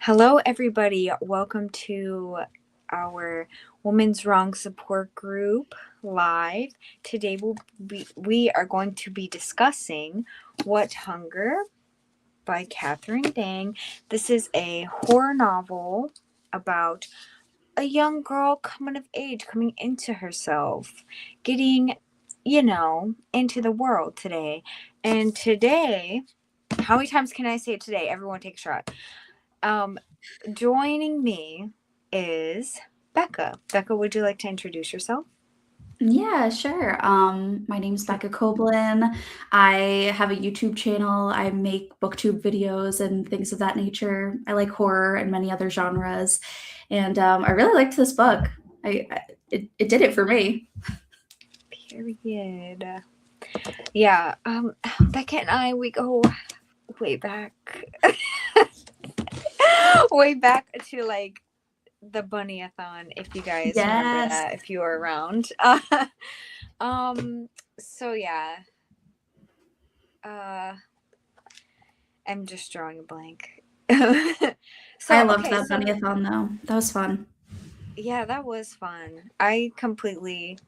Hello, everybody. Welcome to our Women's Wrong Support Group live. Today, we are going to be discussing What Hunger by Catherine Dang. This is a horror novel about a young girl coming of age, coming into herself, getting, into the world today. And today, how many times can I say it today? Everyone take a shot. Joining me is Becca. Becca, would you like to introduce yourself? Yeah, sure. My name's Becca Coblin. I have a YouTube channel. I make booktube videos and things of that nature. I like horror and many other genres, and I really liked this book. It did it for me. Period. Yeah, Becca and I, we go way back. Way back to like the Bunny-a-thon, if you guys remember Yes, that, if you were around. Um, so yeah. Uh I'm just drawing a blank. I so loved okay, that so bunny-a-thon though. That was fun. yeah, that was fun. I completely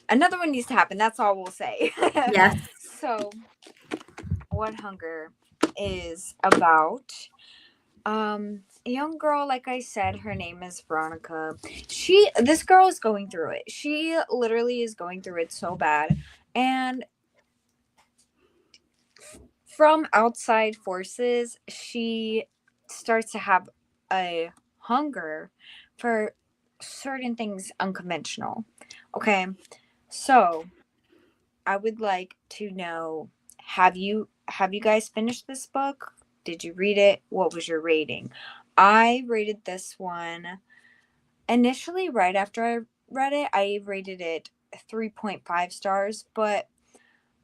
Another one needs to happen. That's all we'll say. Yes. So, What Hunger is about a young girl, like I said, her name is Veronica. This girl is going through it. She literally is going through it so bad. And from outside forces, she starts to have a hunger for certain things unconventional. Okay. So, I would like to know, have you guys finished this book? Did you read it? What was your rating? I rated this one initially right after I read it. I rated it 3.5 stars, but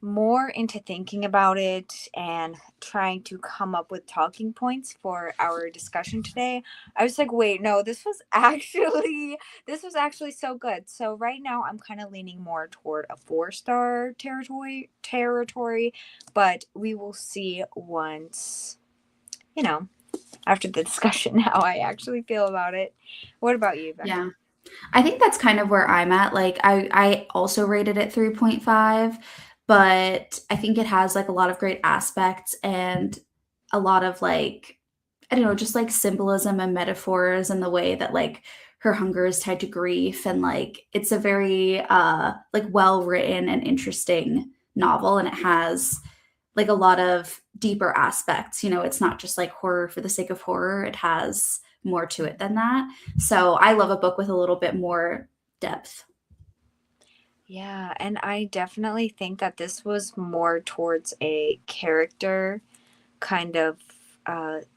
more into thinking about it and trying to come up with talking points for our discussion today, I was like, wait, no, this was actually so good. So right now I'm kind of leaning more toward a 4-star territory, but we will see once, you know, after the discussion how I actually feel about it. What about you, Becca? Yeah. I think that's kind of where I'm at. Like I also rated it 3.5, but I think it has like a lot of great aspects and a lot of like I don't know, just like symbolism and metaphors and the way that like her hunger is tied to grief and like it's a very like well written and interesting novel and it has like a lot of deeper aspects. You know, it's not just like horror for the sake of horror. It has more to it than that. So I love a book with a little bit more depth. Yeah, and I definitely think that this was more towards a character kind of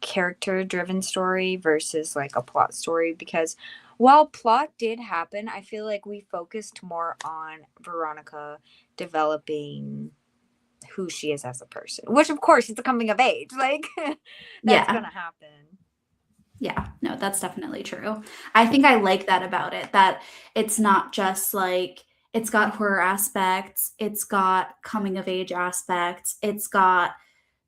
character driven story versus like a plot story, because while plot did happen, I feel like we focused more on Veronica developing who she is as a person, which of course it's a coming of age, like that's Yeah. gonna happen. Yeah, no, that's definitely true. I think I like that about it, that it's not just like it's got horror aspects, it's got coming of age aspects, it's got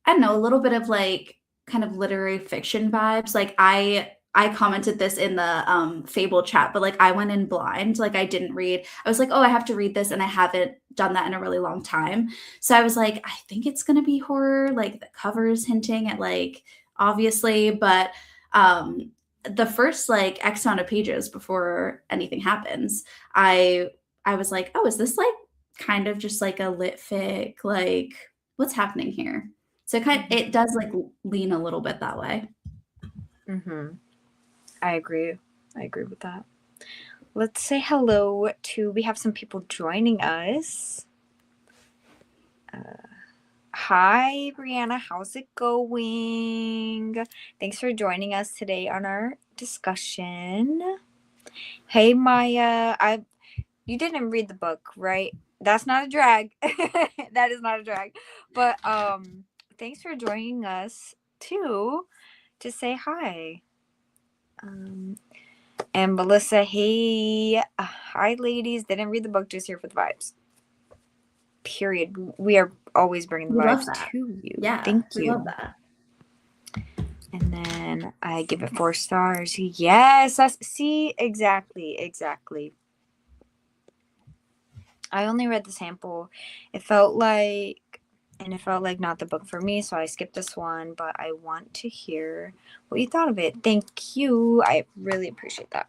I don't know, a little bit of like kind of literary fiction vibes. Like I commented this in the Fable chat, but like I went in blind, like I didn't read. I was like, "Oh, I have to read this," and I haven't done that in a really long time. So I was like, "I think it's going to be horror." Like the cover is hinting at like obviously, but the first like X amount of pages before anything happens, I I was like, "Oh, is this like kind of just like a lit fic? Like what's happening here?" So it Mm-hmm. does like lean a little bit that way. Mm-hmm. I agree. I agree with that. Let's say hello to, we have some people joining us. Hi, Brianna. How's it going? Thanks for joining us today on our discussion. Hey, Maya. You didn't read the book, right? That's not a drag. That is not a drag. But thanks for joining us too to say hi. Um, and Melissa, hey, hi, ladies. Didn't read the book, just here for the vibes. Period. We are always bringing the We love vibes that. to you. Yeah, Thank we love you. that. And then I give it 4 stars. Yes, see, exactly. I only read the sample. It felt like, and it felt like not the book for me, so I skipped this one. But I want to hear what you thought of it. Thank you. I really appreciate that.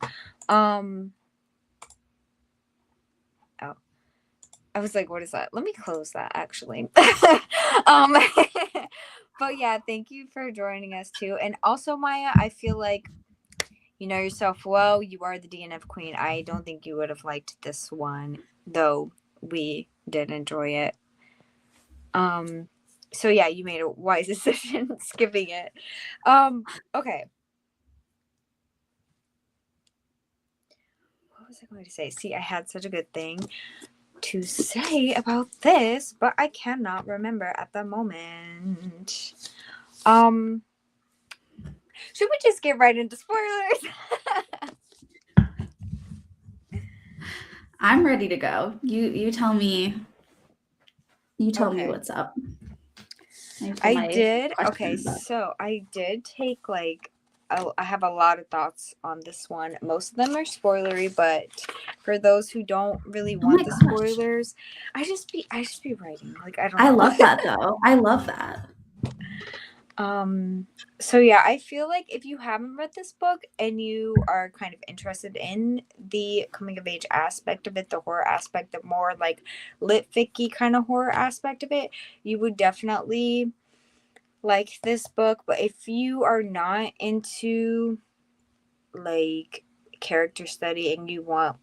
Oh, I was like, what is that? Let me close that actually. um, but yeah, thank you for joining us too. And also, Maya, I feel like you know yourself well. You are the DNF queen. I don't think you would have liked this one, though we did enjoy it. Um, so yeah, you made a wise decision skipping it. Okay. What was I going to say? See, I had such a good thing to say about this, but I cannot remember at the moment. Um, should we just get right into spoilers? I'm ready to go. You tell me. You tell me Okay. what's up. I pull I my did. Okay, questions up. so I did take like I have a lot of thoughts on this one. Most of them are spoilery, but for those who don't really Oh my want the gosh. spoilers, I just be writing. Like I don't I know. love that though. I love that. um so yeah, I feel like if you haven't read this book and you are kind of interested in the coming of age aspect of it, the horror aspect, the more like lit ficky kind of horror aspect of it, you would definitely like this book. But if you are not into like character study and you want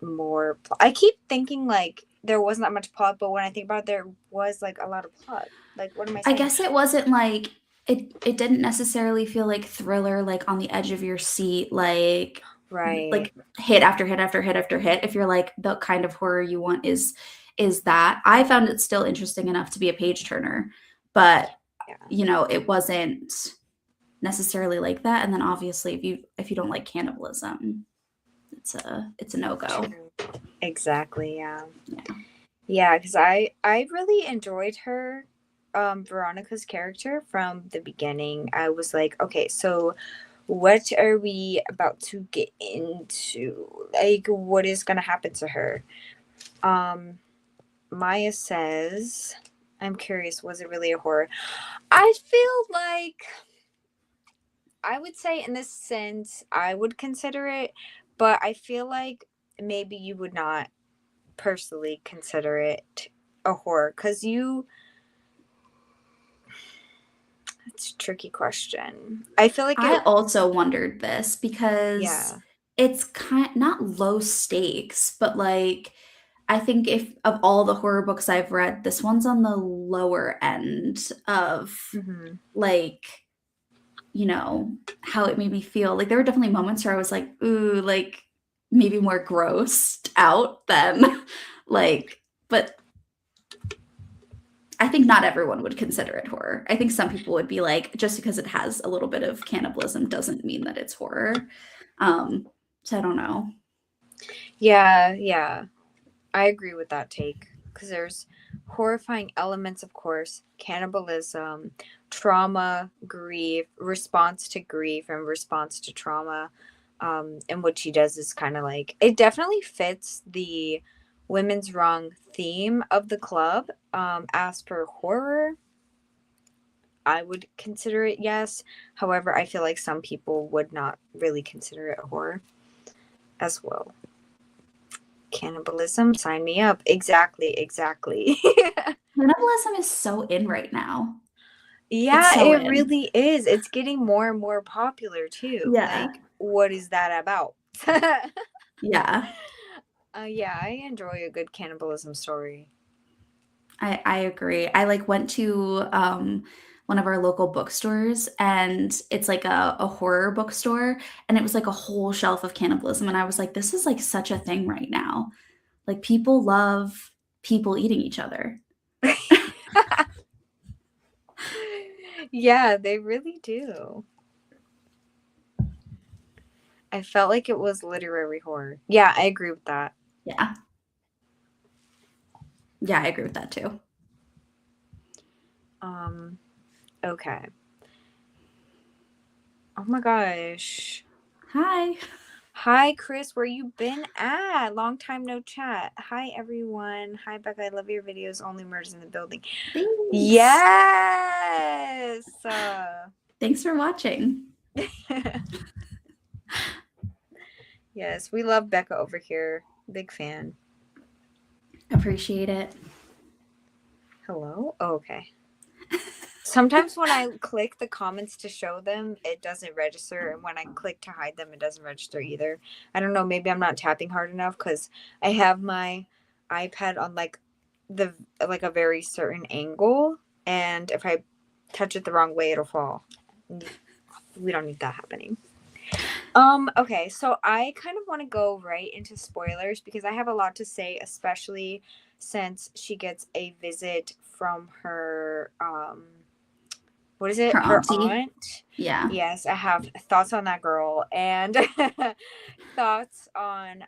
more I keep thinking like there wasn't that much plot, but when I think about it, there was like a lot of plot. Like what am I I saying? guess it wasn't like it didn't necessarily feel like thriller, like on the edge of your seat, Right. like hit after hit after hit after hit. If you're like the kind of horror you want is that. I found it still interesting enough to be a page turner, but Yeah. it wasn't necessarily like that. And then obviously if you don't like cannibalism, it's a no-go. True. Exactly. Yeah. Yeah. Yeah, because I really enjoyed her, Veronica's character from the beginning. I was like, okay, so what are we about to get into? Like, what is gonna happen to her? Um, Maya says, I'm curious, was it really a horror? I feel like I would say, in this sense, I would consider it, but I feel like maybe you would not personally consider it a horror because you. It's a tricky question. I feel like it. I also wondered this because Yeah. it's kind not low stakes, but like I think if of all the horror books I've read, this one's on the lower end of Hmm. like, how it made me feel. Like there were definitely moments where I was like, ooh, like maybe more grossed out than like, but I think not everyone would consider it horror. I think some people would be like, just because it has a little bit of cannibalism doesn't mean that it's horror. Um, so I don't know. Yeah. I agree with that take because there's horrifying elements, of course, cannibalism, trauma, grief, response to grief, and response to trauma. And what she does is kind of like it definitely fits the women's wrong theme of the club. As for horror, I would consider it yes. However, I feel like some people would not really consider it horror as well. Cannibalism, sign me up. Exactly. Cannibalism is so in right now. It's Yeah, so it in. really is. It's getting more and more popular too. Yeah. Like, what is that about? Yeah. Yeah, I enjoy a good cannibalism story. I agree. I like went to one of our local bookstores and it's like a horror bookstore and it was like a whole shelf of cannibalism and I was like, this is like such a thing right now. Like people love people eating each other. Yeah, they really do. I felt like it was literary horror. Yeah, I agree with that. Yeah. Yeah, I agree with that too. Um, okay. Oh my gosh. Hi. Hi, Chris. Where you been at? Long time no chat. Hi, everyone. Hi, Becca. I love your videos. Only murders in the building. Thanks. Yes. Thanks for watching. Yes, we love Becca over here. Big fan. Appreciate it. Hello? Oh, okay. Sometimes when I click the comments to show them, it doesn't register. And when I click to hide them, it doesn't register either. I don't know. Maybe I'm not tapping hard enough because I have my iPad on like a very certain angle. And if I touch it the wrong way, it'll fall. We don't need that happening. Okay, so I kind of want to go right into spoilers because I have a lot to say, especially since she gets a visit from her what is it? Her Her auntie. aunt. Yeah. Yes, I have thoughts on that girl and thoughts on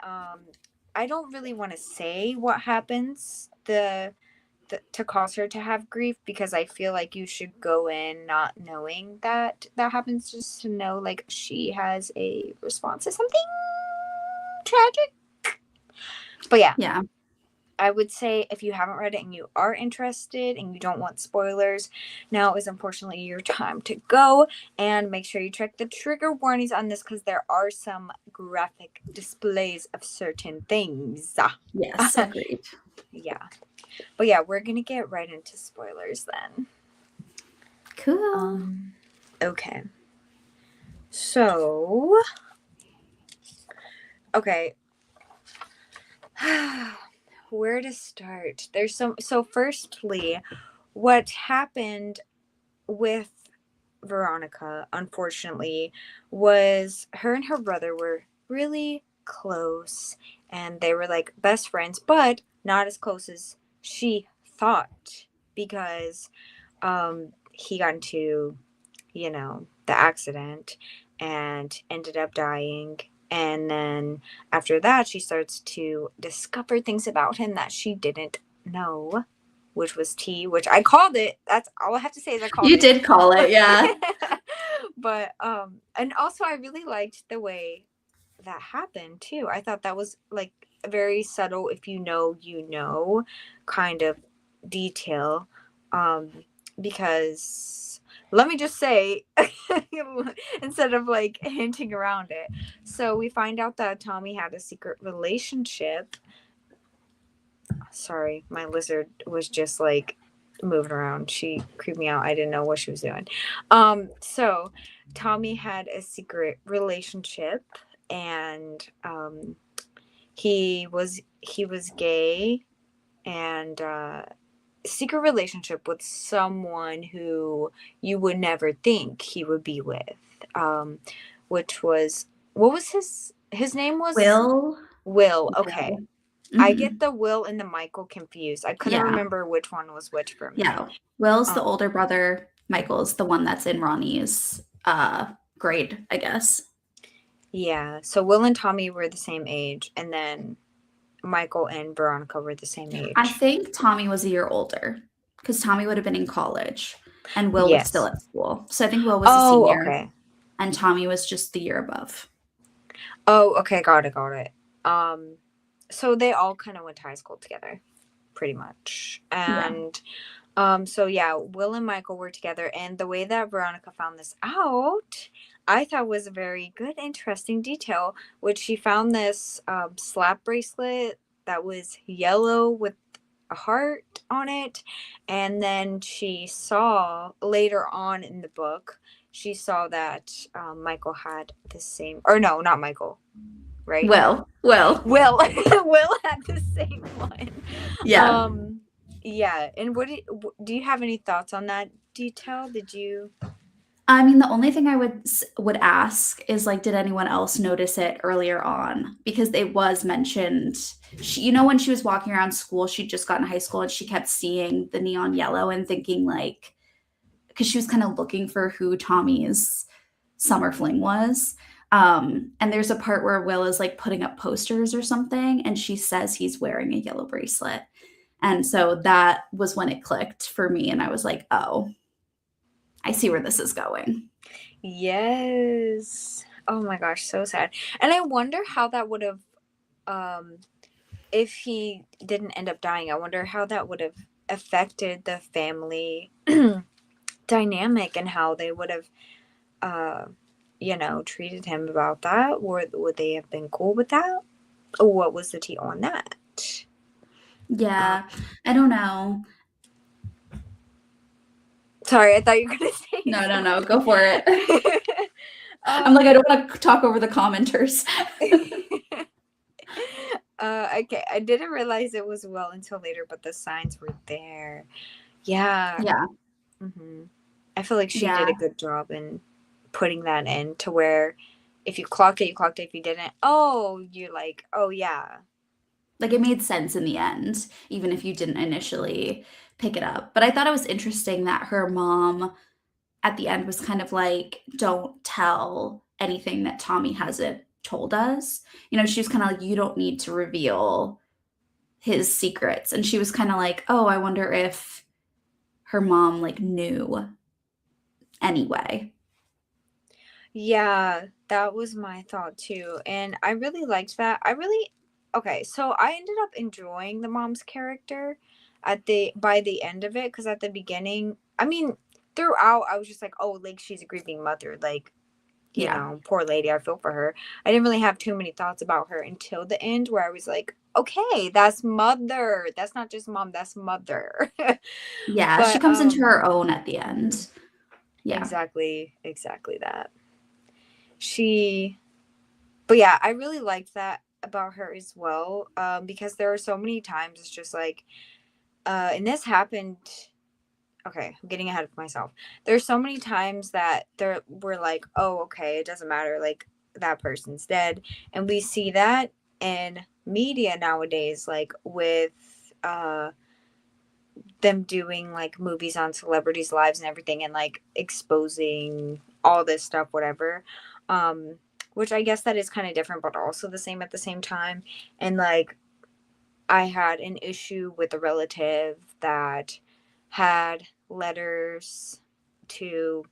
I don't really want to say what happens to cause her to have grief because I feel like you should go in not knowing that that happens, just to know like she has a response to something tragic. But yeah, Yeah. I would say if you haven't read it and you are interested and you don't want spoilers, now is unfortunately your time to go, and make sure you check the trigger warnings on this because there are some graphic displays of certain things. Yes, agreed. Yeah. But yeah, we're going to get right into spoilers then. Cool. Okay. So, okay. Where to start? There's so firstly, what happened with Veronica, unfortunately, was her and her brother were really close and they were like best friends, but not as close as she thought because he got into, the accident and ended up dying. And then after that, she starts to discover things about him that she didn't know, which was tea, which I called it. That's all I have to say is I called You it. did call it, yeah. But and also I really liked the way that happened too. I thought that was like a very subtle, if you know, kind of detail. Um, because let me just say, instead of like hinting around it. So we find out that Tommy had a secret relationship. Sorry, my lizard was just like moving around. She creeped me out. I didn't know what she was doing. So Tommy had a secret relationship, and he was gay, and secret relationship with someone who you would never think he would be with, which was, what was his name was Will. Will. Okay, Will. I Mm-hmm. get the Will and the Michael confused. I couldn't Yeah. remember which one was which for a minute. Yeah. Will's the um older brother. Michael's the one that's in Ronnie's grade, I guess. yeah, so Will and Tommy were the same age, and then Michael and Veronica were the same I age. think Tommy was a year older because Tommy would have been in college and Will was still Yes. at school. So I think Will was a Oh, senior okay. and Tommy was just the year above. Oh, okay, got it. So they all kind of went to high school together, pretty much. Yeah. And so yeah, Will and Michael were together, and the way that Veronica found this out, I thought was a very good, interesting detail, which she found this slap bracelet that was yellow with a heart on it, and then she saw later on in the book, she saw that Michael had the same, or no, not Michael, right? Will. Will Will had the same one. Yeah. Um, yeah. And do you have any thoughts on that detail? Did you? I mean, the only thing I would ask is like, did anyone else notice it earlier on? Because it was mentioned. When she was walking around school, she'd just gotten high school and she kept seeing the neon yellow and thinking like, because she was kind of looking for who Tommy's summer fling was. And there's a part where Will is like putting up posters or something, and she says he's wearing a yellow bracelet. And so that was when it clicked for me, and I was like, oh, I see where this is going. Yes. Oh my gosh, so sad. And I wonder how that would have, um, if he didn't end up dying, I wonder how that would have affected the family dynamic and how they would have, uh, treated him about that. Would they have been cool with that? Or what was the tea on that? Uh, Yeah, I don't know. Sorry, I thought you were gonna say No, no, no, go for it. something. I'm like, I um, don't want to talk over the commenters. okay, I didn't realize it was well until later, but the signs were there. Yeah. Yeah, hmm I feel like she did yeah. a good job in putting that in to where if you clocked it, you clocked it. If you didn't, oh, you're like, oh yeah. Like it made sense in the end, even if you didn't initially pick it up. But I thought it was interesting that her mom at the end was kind of like, don't tell anything that Tommy hasn't told us. You know, she was kind of like, you don't need to reveal his secrets. And she was kind of like, oh, I wonder if her mom like knew anyway. Yeah, that was my thought too. And I really liked that. Okay, so I ended up enjoying the mom's character at the by the end of it because at the beginning, I mean, throughout I was just like, "Oh, like she's a grieving mother, like, Yeah. poor lady, I feel for her." I didn't really have too many thoughts about her until the end where I was like, "Okay, that's mother. That's not just mom, that's mother." Yeah. She But comes into her own at the end. Yeah. exactly that. She But yeah, I really liked that about her as well, because there are so many times it's just like, and this happened. Okay, I'm getting ahead of myself. There's so many times that we're like, oh, okay, it doesn't matter, like that person's dead, and we see that in media nowadays, like with them doing like movies on celebrities' lives and everything, and like exposing all this stuff, whatever. Um, which I guess that is kind of different, but also the same at the same time. And like, I had an issue with a relative that had letters to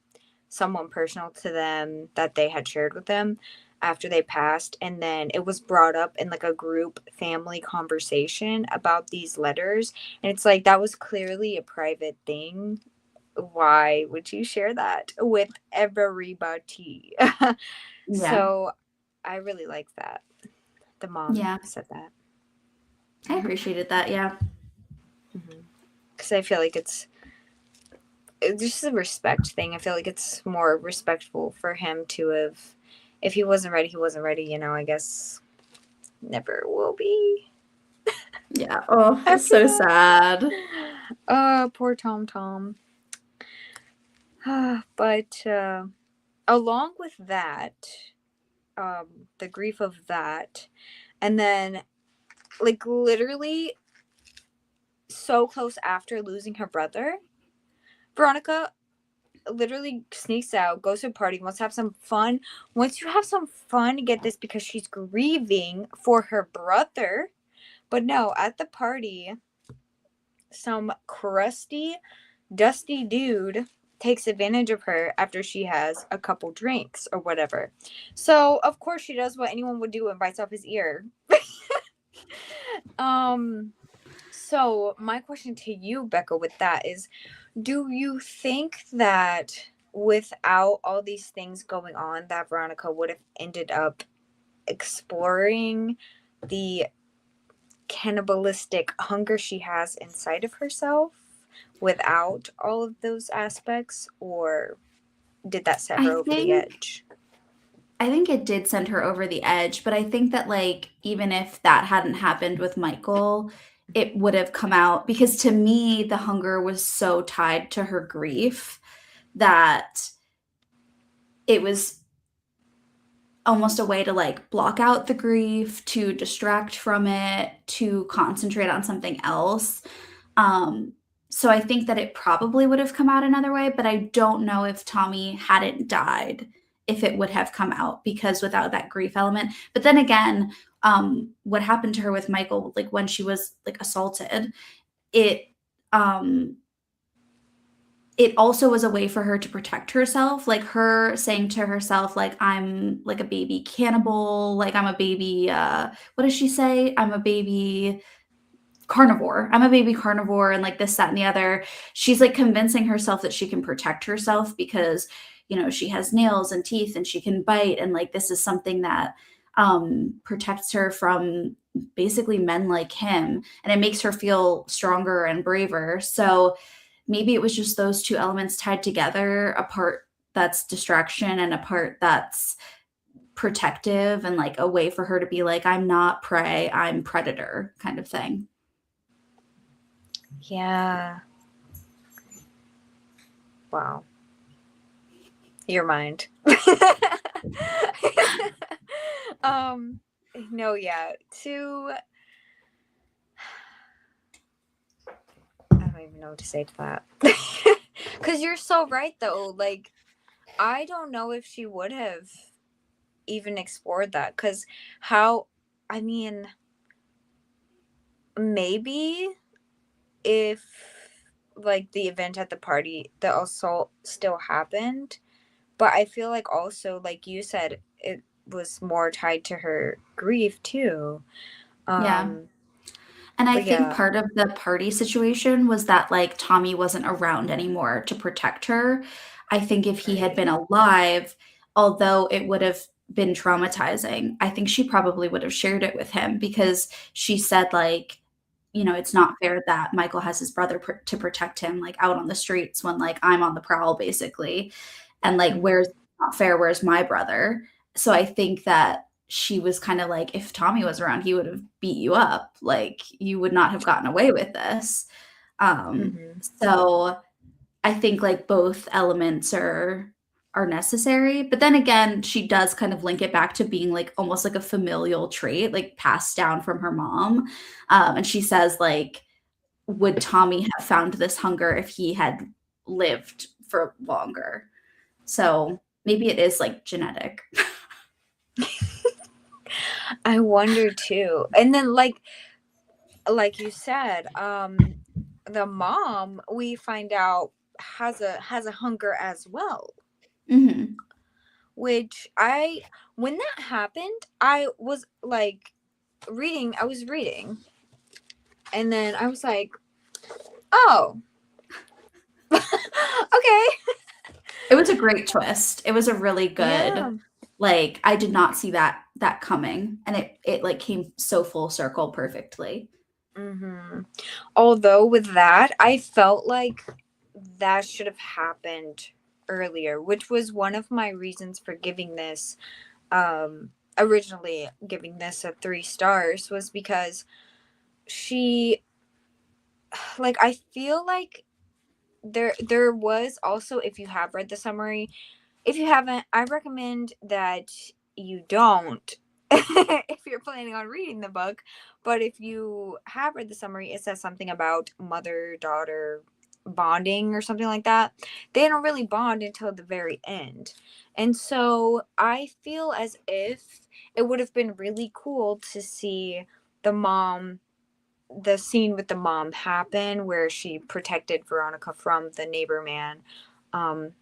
someone personal to them that they had shared with them after they passed, and then it was brought up in like a group family conversation about these letters, and it's like that was clearly a private thing. Why would you share that with everybody? Yeah. So I really like that the mom Yeah. said that. I appreciated that. Yeah. Because I feel like it's just a respect thing. I feel like it's more respectful for him to have, if he wasn't ready, he wasn't ready, I guess never will be Yeah. Oh, it's after so that. sad. Poor Tom Tom. But along with that, the grief of that, and then like literally so close after losing her brother, Veronica literally sneaks out, goes to a party, wants to have some fun. Once you have some fun, get this, because she's grieving for her brother. But no, at the party, some crusty, dusty dude takes advantage of her after she has a couple drinks or whatever. So, of course, she does what anyone would do and bites off his ear. um, so my question to you, Becca, with that is, do you think that without all these things going on, that Veronica would have ended up exploring the cannibalistic hunger she has inside of herself without all of those aspects, or did that set I her over the think edge? I think it did send her over the edge, but I think that like even if that hadn't happened with Michael, it would have come out because to me the hunger was so tied to her grief that it was almost a way to like block out the grief, to distract from it, to concentrate on something else. Um, so I think that it probably would have come out another way, but I don't know if Tommy hadn't died, if it would have come out because without that grief element. But then again, what happened to her with Michael, like when she was like assaulted, it um it also was a way for her to protect herself, like her saying to herself, like, I'm like a baby cannibal, like I'm a baby, what does she say? I'm a baby carnivore. I'm a baby carnivore and like this, that, and the other. She's like convincing herself that she can protect herself because, you know, she has nails and teeth and she can bite. And like this is something that protects her from basically men like him. And it makes her feel stronger and braver. So maybe it was just those two elements tied together, a part that's distraction and a part that's protective and like a way for her to be like, I'm not prey, I'm predator kind of thing. Yeah. Wow. Your mind. um no, yeah. To I don't even know what to say to that. Cuz you're so right though. Like I don't know if she would have even explored that cuz how I mean maybe if like the event at the party, the assault still happened, but I feel like also like you said it was more tied to her grief too. Yeah. Um And I but think yeah, part of the party situation was that, like, Tommy wasn't around anymore to protect her. I think if he had right. been alive, although it would have been traumatizing, I think she probably would have shared it with him because she said, like, you know, "It's not fair that Michael has his brother to protect him, like, out on the streets when, like, I'm on the prowl, basically, and, like, Mhm. not fair, where's my brother?" So I think that she was kinda like, "If Tommy was around, he would have beat you up, like, you would not have gotten away with this." Mhm. So I think, like, both elements are necessary, but then again, she does kind of link it back to being, like, almost like a familial trait, like, passed down from her mom, and she says, like, "Would Tommy have found this hunger if he had lived for longer?" So maybe it is, like, genetic. I wonder too. And then like you said, the mom we find out has a hunger as well, Mhm. which I when that happened, I was like I was reading and then I was like, "Oh, okay." It was a great twist. It was a really good Yeah. like, I did not see that coming, and it, like, came so full circle perfectly. Mhm. Although with that, I felt like that should have happened earlier, which was one of my reasons for giving this originally giving this a 3 stars was because she like I feel like there was also if you have read the summary, if you haven't, I recommend that you don't if you're planning on reading the book. But if you have read the summary, it says something about mother daughter bonding or something like that. They don't really bond until the very end. And so I feel as if it would have been really cool to see the mom the scene with the mom happen where she protected Veronica from the neighbor man. Um,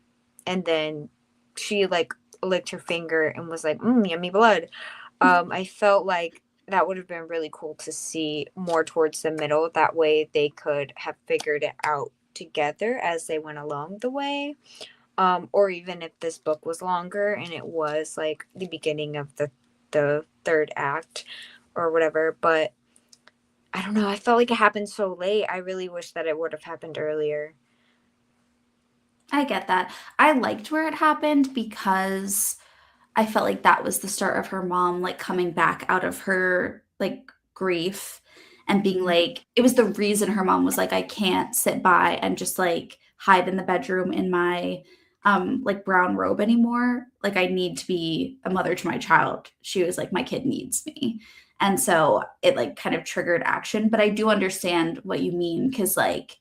and then she like licked her finger and was like, yummy blood. I felt like that would have been really cool to see more towards the middle. That way they could have figured it out together as they went along the way. Or even if this book was longer and it was like the beginning of the third act or whatever. But I don't know. I felt like it happened so late. I really wish that it would have happened earlier. I get that. I liked where it happened because I felt like that was the start of her mom, like, coming back out of her, like, grief and being Mm-hmm. like it was the reason her mom was like, "I can't sit by and just, like, hide in the bedroom in my, like, brown robe anymore. Like, I need to be a mother to my child." She was like, "My kid needs me." And so it, like, kind of triggered action, but I do understand what you mean because like,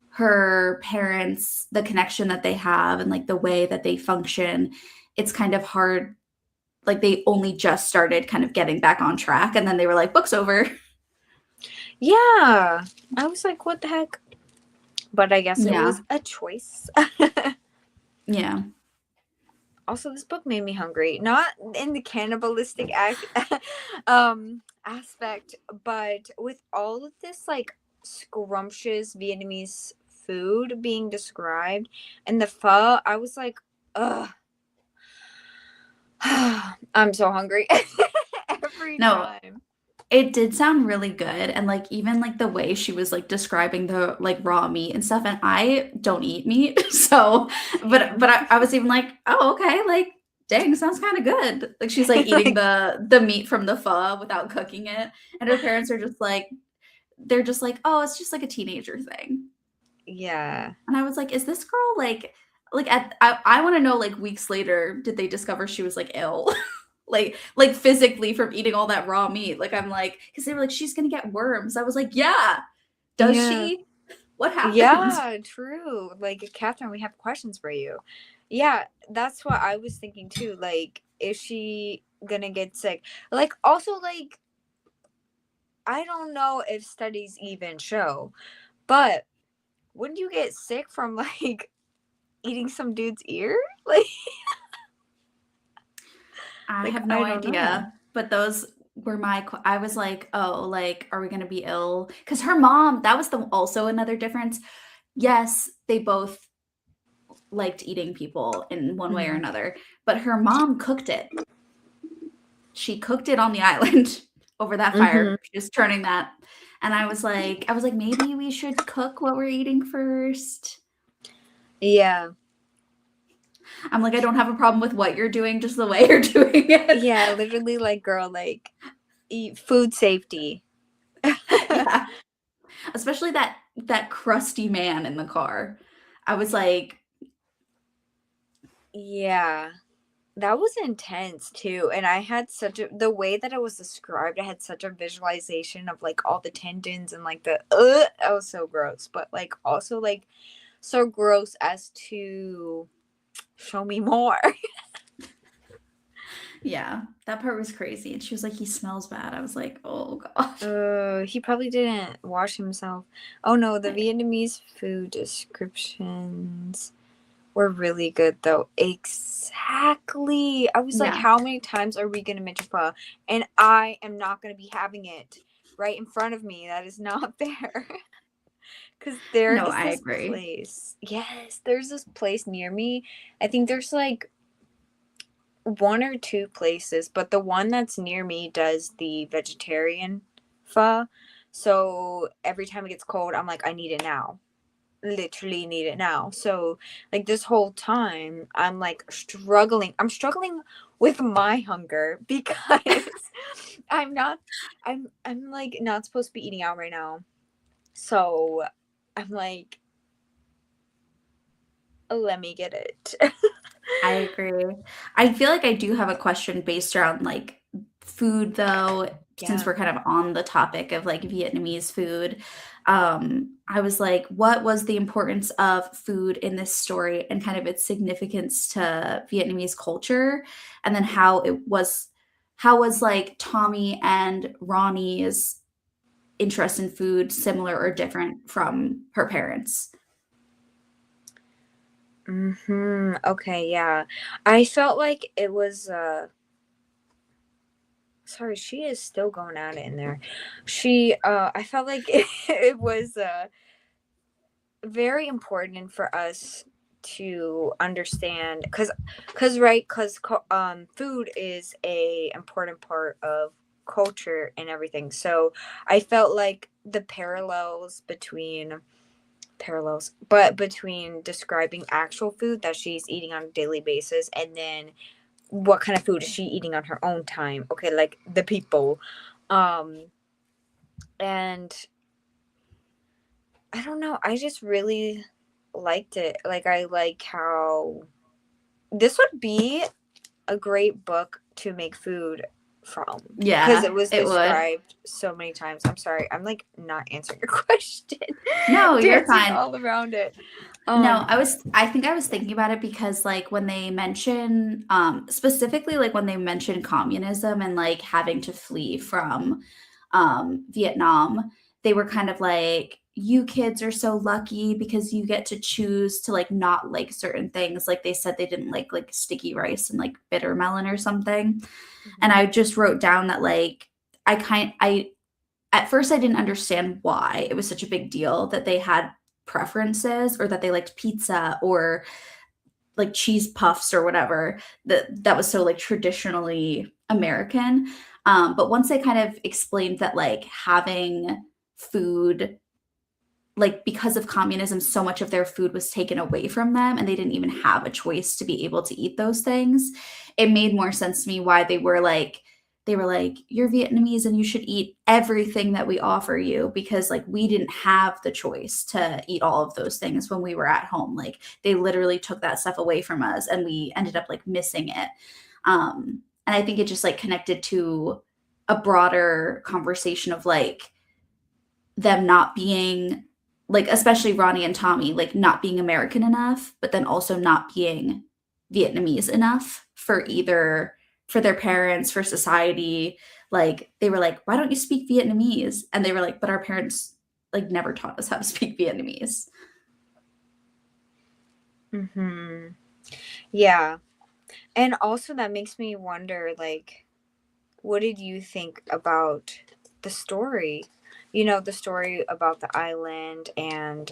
her parents, the connection that they have and, like, the way that they function, it's kind of hard like, they only just started kind of getting back on track, and then they were like, "Book's over." Yeah. I was like, what the heck? but I guess it was Yeah. a choice. Yeah. Also, this book made me hungry, not in the cannibalistic aspect, but with all of this like scrumptious Vietnamese food being described and the pho, I was like, ugh. I'm so hungry every No, time. it did sound really good, and, like, even, like, the way she was, like, describing the, like, raw meat and stuff, and I don't eat meat, so but Same. I was even like, "Oh, okay, like, dang, sounds kinda good." Like, she's, like, eating Like, the meat from the pho without cooking it, and her parents are just like they're just like, "Oh, it's just, like, a teenager thing." yeah. And I was like, "Is this girl, like, at I wanna know, like, weeks later, did they discover she was, like, ill? Like, physically from eating all that raw meat?" Like, I'm like, because they were like, "She's gonna get worms." I was like, "Yeah. Does Yeah. she? What happened?" Yeah, true. Like, Catherine, we have questions for you. Yeah, that's what I was thinking too. Like, is she gonna get sick? Like, also, like, I don't know if studies even show, but wouldn't you get sick from like eating some dude's ear? Like, I have no I don't know. idea, but those were I was like, "Oh, like, are we gonna be ill?" Because her mom that was the also another difference. Yes, they both liked eating people in one way or Hmm. another, but her mom cooked it. She cooked it on the island over that Hmm. fire. She was turning that, and I was like, "Maybe we should cook what we're eating first." Yeah. I'm like, "I don't have a problem with what you're doing, just the way you're doing it." Yeah, literally, like, girl, like, eat food safety. Yeah, especially that crusty man in the car. I was like, Yeah. That was intense too. And I had such a the way that it was described, I had such a visualization of like all the tendons and like the that was so gross. But like also like so gross as to show me more. yeah, that part was crazy, and she was like, "He smells bad." I was like, "Oh god." He probably didn't wash himself. Oh no, the Vietnamese food descriptions were really good though. Exactly. I was like, Yeah. how many times are we gonna mention pho? And I am not gonna be having it right in front of me. That is not fair. Cause there No, is I this agree. place. Yes, there's this place near me. I think there's like one or two places, but the one that's near me does the vegetarian pho. So every time it gets cold, I'm like, I need it now, literally need it now. So like this whole time I'm struggling with my hunger because I'm not I'm like not supposed to be eating out right now. So I'm like, let me get it. I agree. I feel like I do have a question based around, like, food, though, since Yeah. we're kind of on the topic of, like, Vietnamese food. I was like, what was the importance of food in this story and kind of its significance to Vietnamese culture? And then how was, like, Tommy and Ronnie's interest in food similar or different from her parents? Okay, yeah. I felt like it was sorry, she is still going at it in there. I felt like it was very important for us to understand because right because food is a important part of culture and everything, so I felt like the parallels but between describing actual food that she's eating on a daily basis and then what kind of food is she eating on her own time, okay, like the people, um and I don't know. I just really liked it. Like, I like how this would be a great book to make food from because Yeah, it was it would. described so many times. I'm sorry. I'm like not answering your question, No, you're dancing fine. all around it. No, Um, I think I was thinking about it because, like, when they mention, specifically, like, when they mention communism and, like, having to flee from, Vietnam, they were kind of like, you kids are so lucky because you get to choose to like not like certain things. Like they said they didn't like sticky rice and like bitter melon or something. And Mhm. I just wrote down that like I at first I didn't understand why it was such a big deal that they had preferences or that they liked pizza or like cheese puffs or whatever that was so like traditionally American. But once they kind of explained that like having food like because of communism so much of their food was taken away from them and they didn't even have a choice to be able to eat those things, it made more sense to me why they were like you're Vietnamese and you should eat everything that we offer you because like we didn't have the choice to eat all of those things when we were at home. Like they literally took that stuff away from us and we ended up like missing it. And I think it just like connected to a broader conversation of like them not being like especially Ronnie and Tommy like not being American enough, but then also not being Vietnamese enough for either for their parents, for society. Like they were like, "Why don't you speak Vietnamese?" And they were like, "But our parents like never taught us how to speak Vietnamese." Mhm. Yeah. And also that makes me wonder, like, what did you think about the story? You know, the story about the island and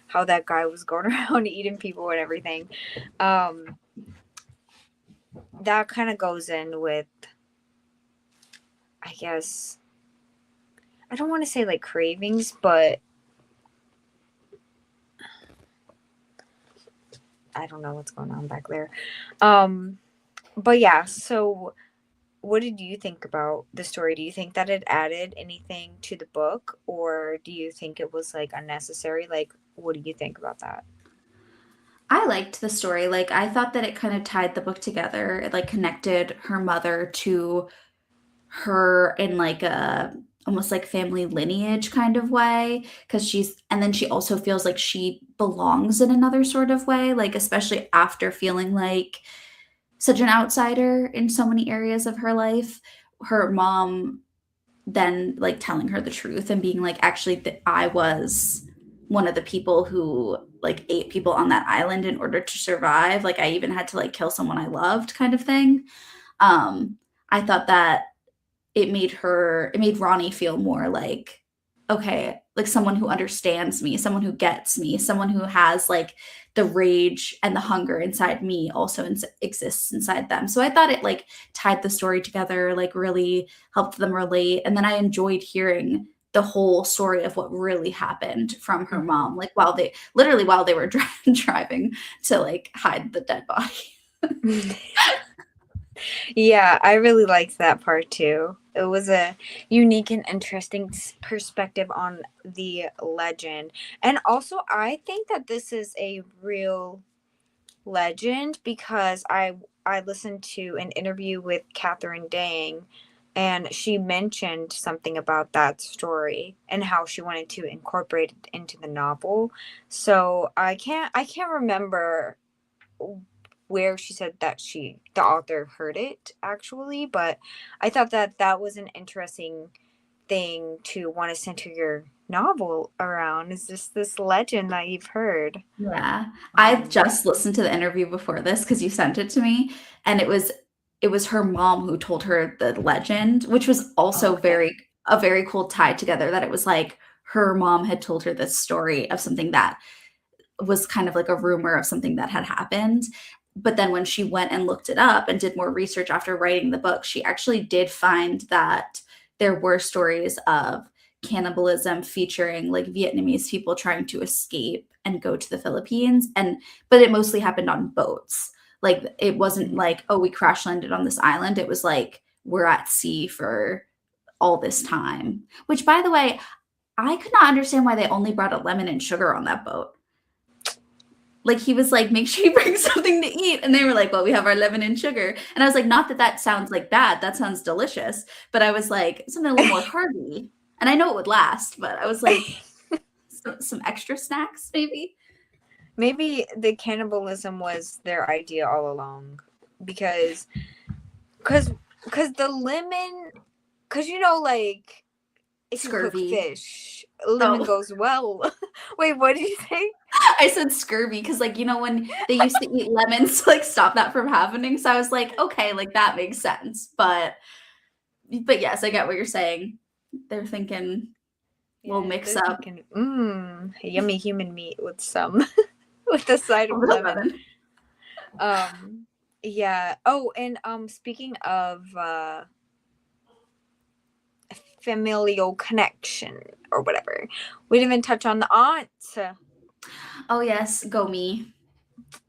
how that guy was going around eating people and everything. Um that kind of goes in with, I guess, I don't want to say like cravings, but I don't know what's going on back there. Um but yeah, so what did you think about the story? Do you think that it added anything to the book, or do you think it was like unnecessary? Like, what do you think about that? I liked the story. Like I thought that it kind of tied the book together. It like connected her mother to her in like a almost like family lineage kind of way because she's and then she also feels like she belongs in another sort of way like especially after feeling like such an outsider in so many areas of her life, her mom then like telling her the truth and being like actually I was one of the people who like ate people on that island in order to survive, like I even had to like kill someone I loved kind of thing. I thought that it made Ronnie feel more like okay, like someone who understands me, someone who gets me, someone who has like the rage and the hunger inside me also exists inside them. So I thought it like tied the story together, like really helped them relate. And then I enjoyed hearing the whole story of what really happened from her Hmm. mom, like while they literally while they were driving to like hide the dead body. Yeah, I really liked that part too. It was a unique and interesting perspective on the legend. And also, I think that this is a real legend because I listened to an interview with Catherine Dang, and she mentioned something about that story and how she wanted to incorporate it into the novel. So I can't remember where she said that the author heard it actually, but I thought that that was an interesting thing to want to center your novel around, is just this legend that you've heard. Yeah. I um just listened to the interview before this because you sent it to me, and it was her mom who told her the legend, which was also okay. very a very cool tie together that it was like her mom had told her this story of something that was kind of like a rumor of something that had happened. But then when she went and looked it up and did more research after writing the book, she actually did find that there were stories of cannibalism featuring like Vietnamese people trying to escape and go to the Philippines. And but it mostly happened on boats. Like it wasn't Mhm. like, oh, we crash landed on this island. It was like we're at sea for all this time. Which by the way, I could not understand why they only brought a lemon and sugar on that boat. Like he was like, make sure you bring something to eat. And they were like, well, we have our lemon and sugar. And I was like, not that that sounds like bad. That sounds delicious. But I was like, something a little more hearty. And I know it would last, but I was like, some extra snacks maybe. Maybe the cannibalism was their idea all along, because because because the lemon, because like if you cook Scurvy. fish, lemon Oh, goes well. Wait, what did you say? I said scurvy because, like, you know, when they used to eat lemons to, like, stop that from happening, so I was like, "Okay, like, that makes sense," but yes, I get what you're saying. They're thinking we'll Yeah, mix they're up thinking, yummy human meat with some with the side a of little lemon. lemon. Um, yeah. Oh, and speaking of familial connection or whatever, we didn't even touch on the aunt. Oh, yes, go me.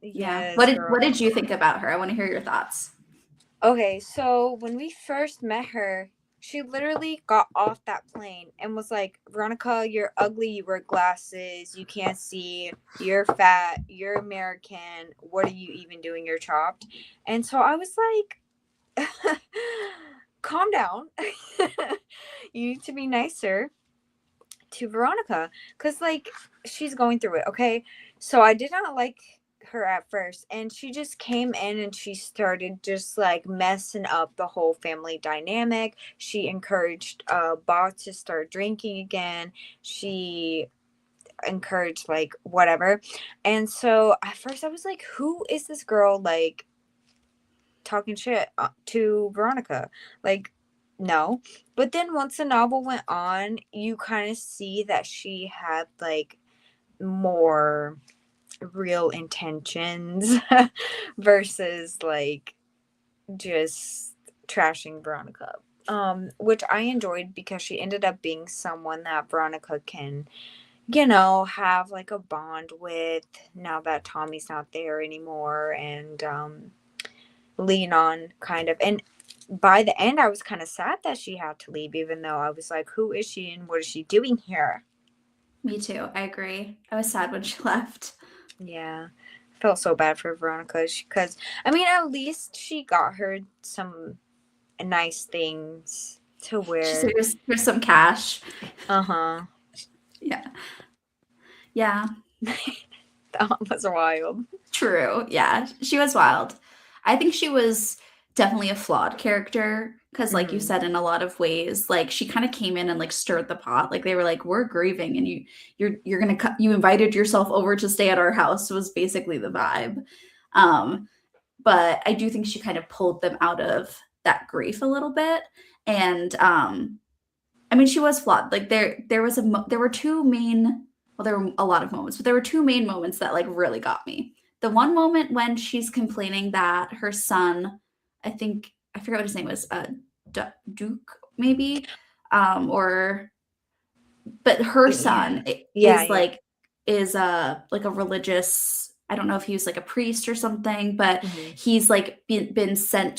Yeah. Yes, What girl. did you think about her? I wanna hear your thoughts. Okay, so when we first met her, she literally got off that plane and was like, Veronica, you're ugly, you wear glasses, you can't see, you're fat, you're American, what are you even doing? You're chopped. And so I was like, calm down. You need to be nicer to Veronica because, like, she's going through it, okay? So I did not like her at first, and she just came in and she started just like messing up the whole family dynamic. She encouraged Bob to start drinking again. She encouraged like whatever. And so at first I was like, who is this girl like talking shit to Veronica? Like, no. But then once the novel went on, you kind of see that she had like more real intentions versus like just trashing Veronica. Which I enjoyed because she ended up being someone that Veronica can, have like a bond with now that Tommy's not there anymore, and lean on kind of. And by the end I was kind of sad that she had to leave, even though I was like, who is she and what is she doing here? Me too, I agree. I was sad when she left. Yeah, I felt so bad for Veronica because I mean at least she got her some nice things to She said, wear. "Here's some cash." Uh-huh. Yeah. Yeah. That was wild. True. Yeah, she was wild. I think she was definitely a flawed character because, like you Hmm. said, in a lot of ways, like she kind of came in and like stirred the pot. Like they were like, "We're grieving, and you're gonna you invited yourself over to stay at our house." Was basically the vibe. Um, but I do think she kind of pulled them out of that grief a little bit, and I mean, she was flawed. Like there were two main well, there were a lot of moments, but there were two main moments that like really got me. The one moment when she's complaining that her son, I forget what his name was, Duke maybe, or but her Yeah. son Yeah, is yeah. like a religious. I don't know if he was like a priest or something, but Hmm. he's like been sent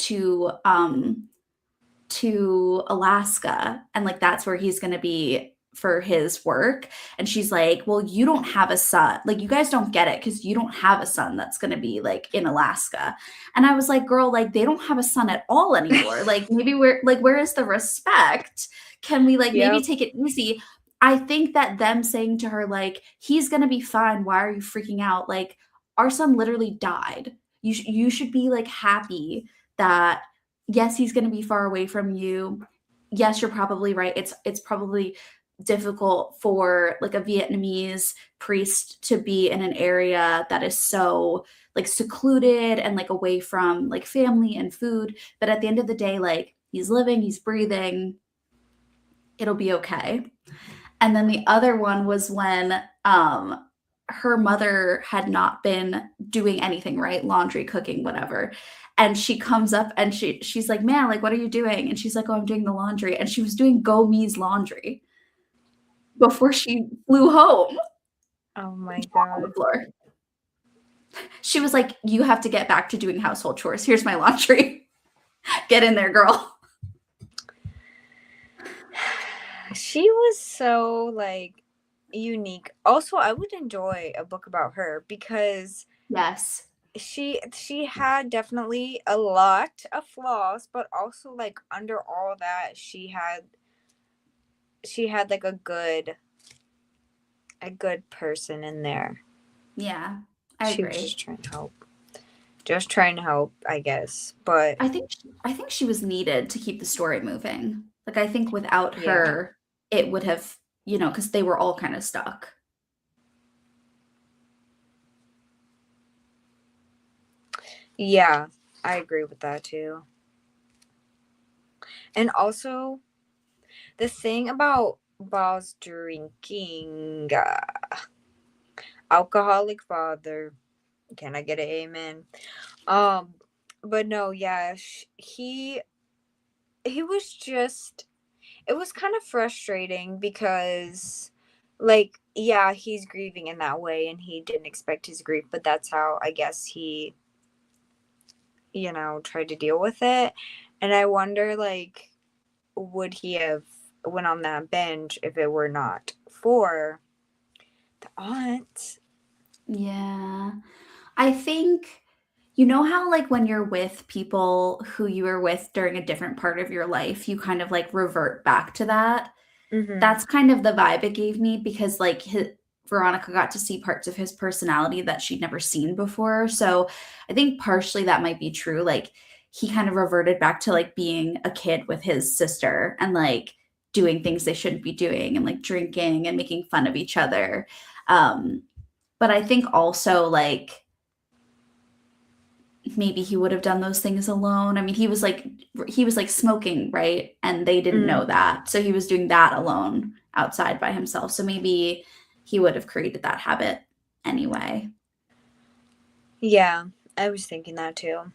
to Alaska and like that's where he's going to be for his work. And she's like, "Well, you don't have a son. Like you guys don't get it cuz you don't have a son that's going to be like in Alaska." And I was like, "Girl, like they don't have a son at all anymore. Like maybe we're like where is the respect? Can we like maybe Yep. take it easy?" I think that them saying to her like, "He's going to be fine. Why are you freaking out? Like our son literally died. You should be like happy that yes, he's going to be far away from you. Yes, you're probably right. It's probably difficult for like a Vietnamese priest to be in an area that is so like secluded and like away from like family and food, but at the end of the day like he's living, he's breathing, it'll be okay." And then the other one was when her mother had not been doing anything, right? Laundry, cooking, whatever. And she comes up and she's like, "Man, like what are you doing?" And she's like, "Oh, I'm doing the laundry." And she was doing Go Me's laundry before she flew home Oh my on the god. floor. She was like, "You have to get back to doing household chores. Here's my laundry. Get in there, girl." She was so like unique. Also, I would enjoy a book about her because Yes. she had definitely a lot of flaws, but also like under all that she had like a good person in there. Yeah. I She was agree. just trying to help. Just trying to help, I guess. But I think she was needed to keep the story moving. Like I think without yeah. her, it would have, because they were all kind of stuck. Yeah, I agree with that too. And also, the thing about Boss drinking, alcoholic father, can I get an amen? Um, but no, yeah, he was just, it was kind of frustrating because, like, yeah, he's grieving in that way and he didn't expect his grief, but that's how I guess he, tried to deal with it. And I wonder, like, would he have went on that binge if it were not for the aunt? Yeah. I think, how like when you're with people who you were with during a different part of your life, you kind of like revert back to that. Mm-hmm. That's kind of the vibe it gave me because like Veronica got to see parts of his personality that she'd never seen before. So I think partially that might be true. Like he kind of reverted back to like being a kid with his sister and like doing things they shouldn't be doing and like drinking and making fun of each other. Um, but I think also like maybe he would have done those things alone. I mean, he was like smoking, right? And they didn't know Mm. that. So he was doing that alone outside by himself. So maybe he would have created that habit anyway. Yeah, I was thinking that too.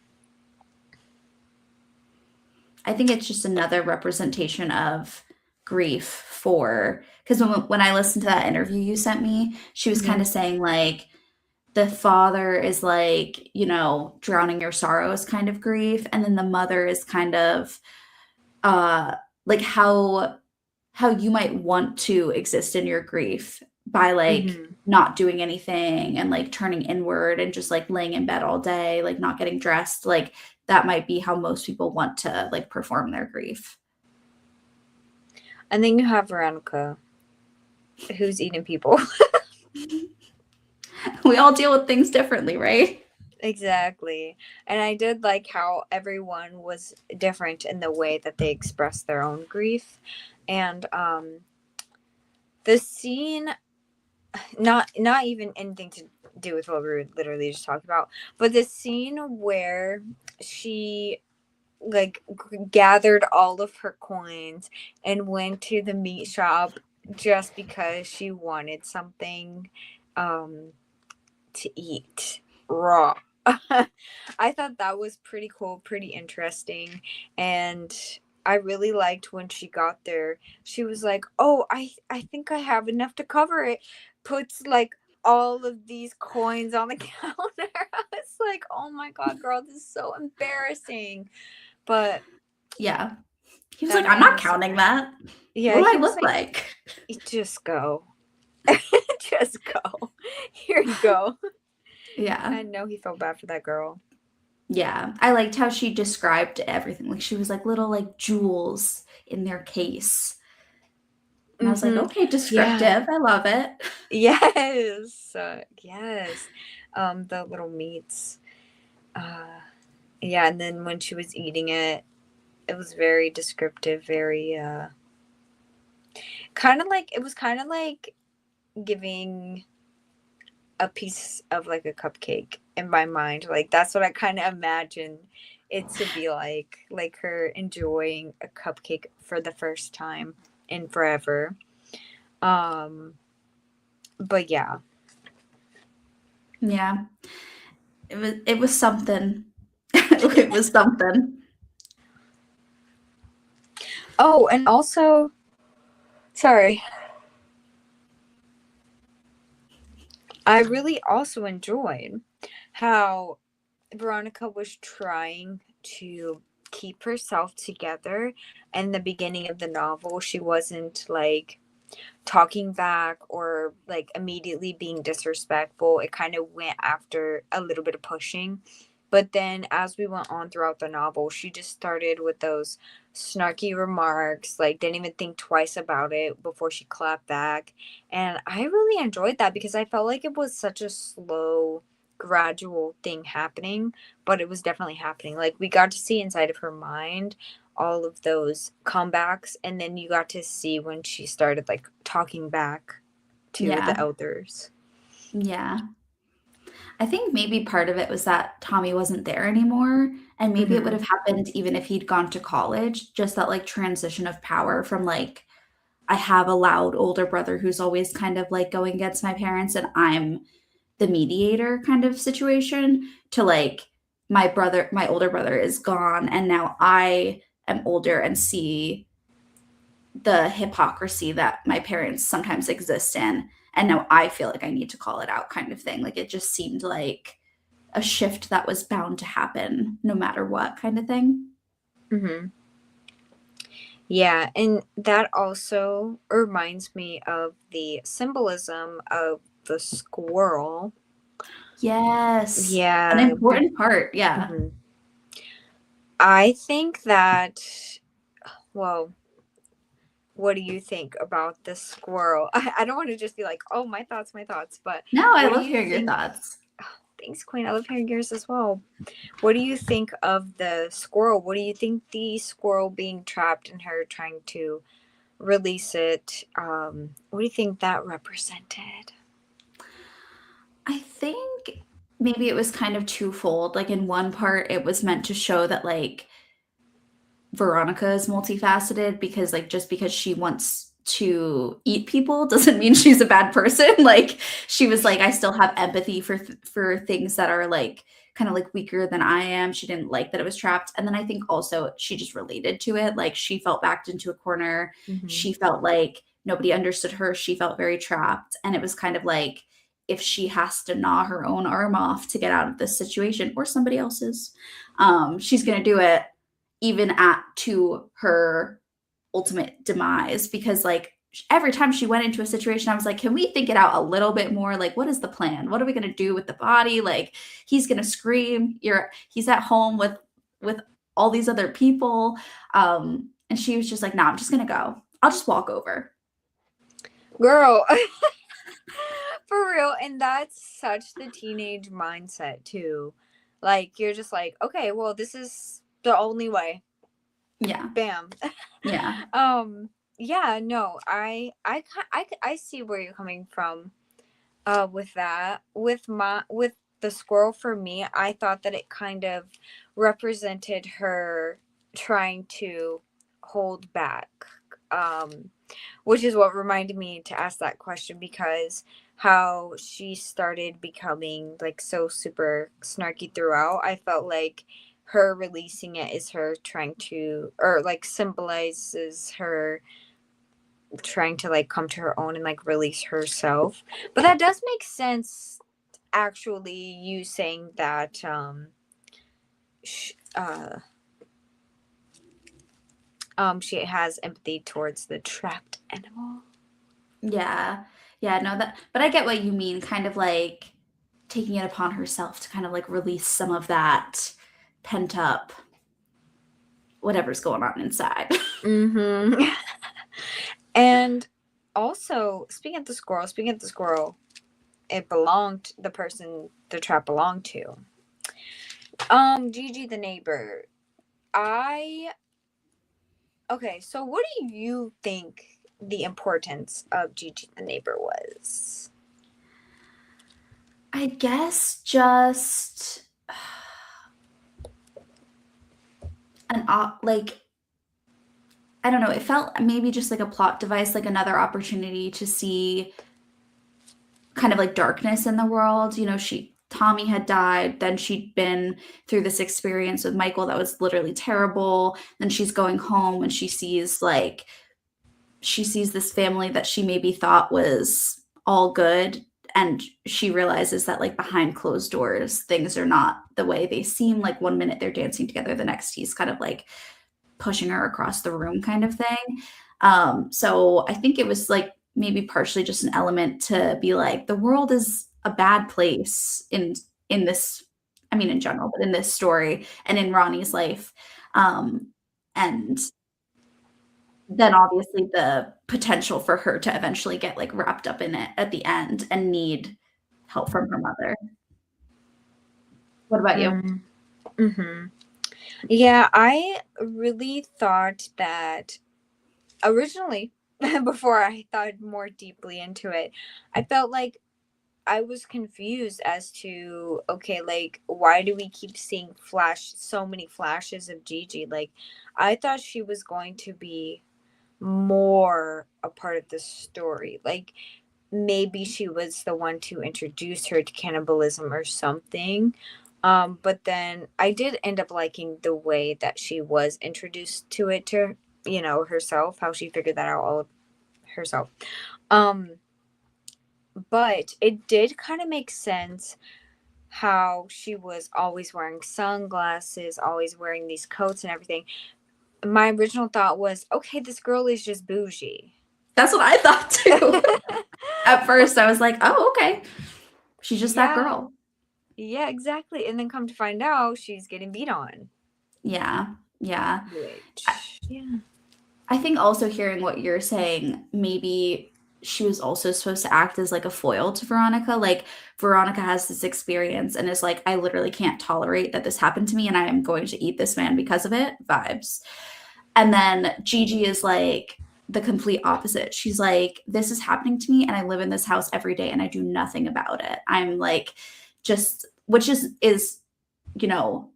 I think it's just another representation of grief for because when I listened to that interview you sent me, she was kind Mm-hmm. of saying like the father is like, drowning your sorrows kind of grief, and then the mother is kind of uh like how you might want to exist in your grief by like Mm-hmm. not doing anything and like turning inward and just like laying in bed all day, like not getting dressed. Like that might be how most people want to like perform their grief. And then you have Veronica, who's eating people. We all deal with things differently, right? Exactly. And I did like how everyone was different in the way that they expressed their own grief. And the scene, not even anything to do with what we were literally just talking about, but the scene where she like gathered all of her coins and went to the meat shop just because she wanted something um to eat raw. I thought that was pretty cool, pretty interesting. And I really liked when she got there. She was like, "Oh, I think I have enough to cover it." Puts like all of these coins on the counter. I was like, "Oh my god, girl, this is so embarrassing." But Yeah. He was that like, I'm man not was so counting that. What yeah, do he I was look like, like? "Just go." Just go. Here you go. Yeah. I know he felt bad for that girl. Yeah. I liked how she described everything. Like she was like little like jewels in their case. And I was like, Mm-hmm. okay, Yeah. descriptive. I love it. Yes. Yes. The little meats. Uh, yeah, and then when she was eating it, it was very descriptive, very kind of like it was kind of like giving a piece of like a cupcake in my mind. Like that's what I kind of imagine it to be like her enjoying a cupcake for the first time in forever. Um, but yeah. Yeah. It was something. It was something. Oh, and also, sorry, I really also enjoyed how Veronica was trying to keep herself together. In the beginning of the novel, she wasn't like talking back or like immediately being disrespectful. It kind of went after a little bit of pushing. But then as we went on throughout the novel, she just started with those snarky remarks, like didn't even think twice about it before she clapped back. And I really enjoyed that because I felt like it was such a slow, gradual thing happening, but it was definitely happening. Like we got to see inside of her mind all of those comebacks, and then you got to see when she started like talking back to Yeah. the elders. Yeah. I think maybe part of it was that Tommy wasn't there anymore, and maybe it would Mm-hmm. have happened even if he'd gone to college, just that, like, transition of power from, like, I have a loud older brother who's always kind of, like, going against my parents, and I'm the mediator kind of situation, to, like, my older brother is gone, and now I am older and see the hypocrisy that my parents sometimes exist in, and now I feel like I need to call it out kind of thing. Like, it just seemed like a shift that was bound to happen no matter what kind of thing. Mm-hmm. Yeah, and that also reminds me of the symbolism of the squirrel. Yes. An Yeah. important part, yeah. Mhm. I think that, well, what do you think about the squirrel? I don't want to just be like, oh, my thoughts, but No, I what do love you hearing your think? thoughts. Thanks, Queen. I love hearing yours as well. What do you think of the squirrel? What do you think the squirrel being trapped and her trying to release it? What do you think that represented? I think maybe it was kind of twofold. Like, in one part, it was meant to show that, like, Veronica is multifaceted because, like, just because she wants to eat people doesn't mean she's a bad person. Like, she was like, I still have empathy for things that are, like, kind of like weaker than I am. She didn't like that it was trapped. And then I think also she just related to it. Like, she felt backed into a corner. Mm-hmm. She felt like nobody understood her. She felt very trapped. And it was kind of like, if she has to gnaw her own arm off to get out of this situation, or somebody else's, she's going to do it, even at to her ultimate demise. Because, like, every time she went into a situation, I was like, can we think it out a little bit more? Like, what is the plan? What are we going to do with the body? Like, he's going to scream, he's at home with all these other people. And she was just like, nah, I'm just going to go, I'll just walk over. Girl, for real. And that's such the teenage mindset, too. Like, you're just like, okay, well, this is the only way. Yeah. Bam. Yeah. Yeah, no, I see where you're coming from with that. With the squirrel, for me, I thought that it kind of represented her trying to hold back. Um which is what reminded me to ask that question, because how she started becoming like so super snarky throughout, I felt like her releasing it is her trying to, or like symbolizes her trying to like come to her own and like release herself. But that does make sense, actually, you saying that sh- uh she has empathy towards the trapped animal. Yeah. Yeah, no, that, but I get what you mean, kind of like taking it upon herself to kind of like release some of that pent up whatever's going on inside. Mm-hmm. And also, speaking of the squirrel, it belonged, the person the trap belonged to. Gigi the neighbor. I Okay, so what do you think the importance of Gigi the neighbor was? I guess just like, I don't know, it felt maybe just like a plot device, like another opportunity to see kind of like darkness in the world. You know, Tommy had died, then she'd been through this experience with Michael that was literally terrible. Then she's going home and she sees this family that she maybe thought was all good, and she realizes that, like, behind closed doors things are not the way they seem. Like, one minute they're dancing together, the next he's kind of like pushing her across the room kind of thing. So I think it was like maybe partially just an element to be like, the world is a bad place in this, I mean, in general, but in this story and in Ronnie's life. And then obviously the potential for her to eventually get like wrapped up in it at the end and need help from her mother. What about you? Mm-hmm. Yeah, I really thought that originally, before I thought more deeply into it, I felt like I was confused as to, okay, like, why do we keep seeing so many flashes of Gigi? Like, I thought she was going to be more a part of the story. Like, maybe she was the one to introduce her to cannibalism or something. But then I did end up liking the way that she was introduced to it, to, herself, how she figured that out all of herself. Um, but it did kind of make sense how she was always wearing sunglasses, always wearing these coats and everything. My original thought was, okay, this girl is just bougie. That's what I thought too. At first, I was like, oh, okay. She's just that Yeah. girl. Yeah, exactly. And then come to find out she's getting beat on. Yeah. Yeah. Which, yeah. I think also hearing what you're saying, maybe she was also supposed to act as like a foil to Veronica. Like Veronica has this experience and is like, I literally can't tolerate that this happened to me and I am going to eat this man because of it. Vibes. And then Gigi is like the complete opposite. She's like, this is happening to me and I live in this house every day and I do nothing about it. I'm like just which is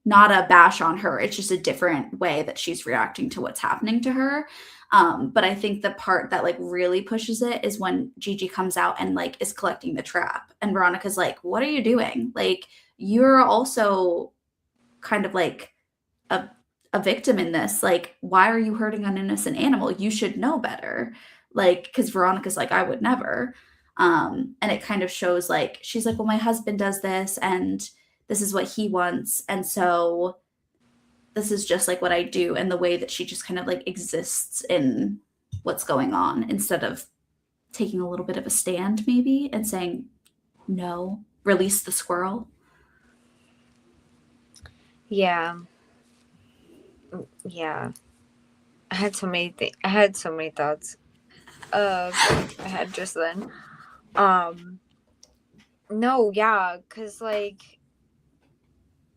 not a bash on her. It's just a different way that she's reacting to what's happening to her. But I think the part that like really pushes it is when Gigi comes out and like is collecting the trap, and Veronica's like, "What are you doing? Like, you're also kind of like a a victim in this. Like, why are you hurting an innocent animal? You should know better." Like, because Veronica's like, "I would never." And it kind of shows like she's like, "Well, my husband does this, and this is what he wants, and so this is just like what I do," and the way that she just kind of like exists in what's going on instead of taking a little bit of a stand maybe and saying no, release the squirrel. Yeah. Yeah. I had so many thoughts going through my head just then. Um, no, yeah, because, like,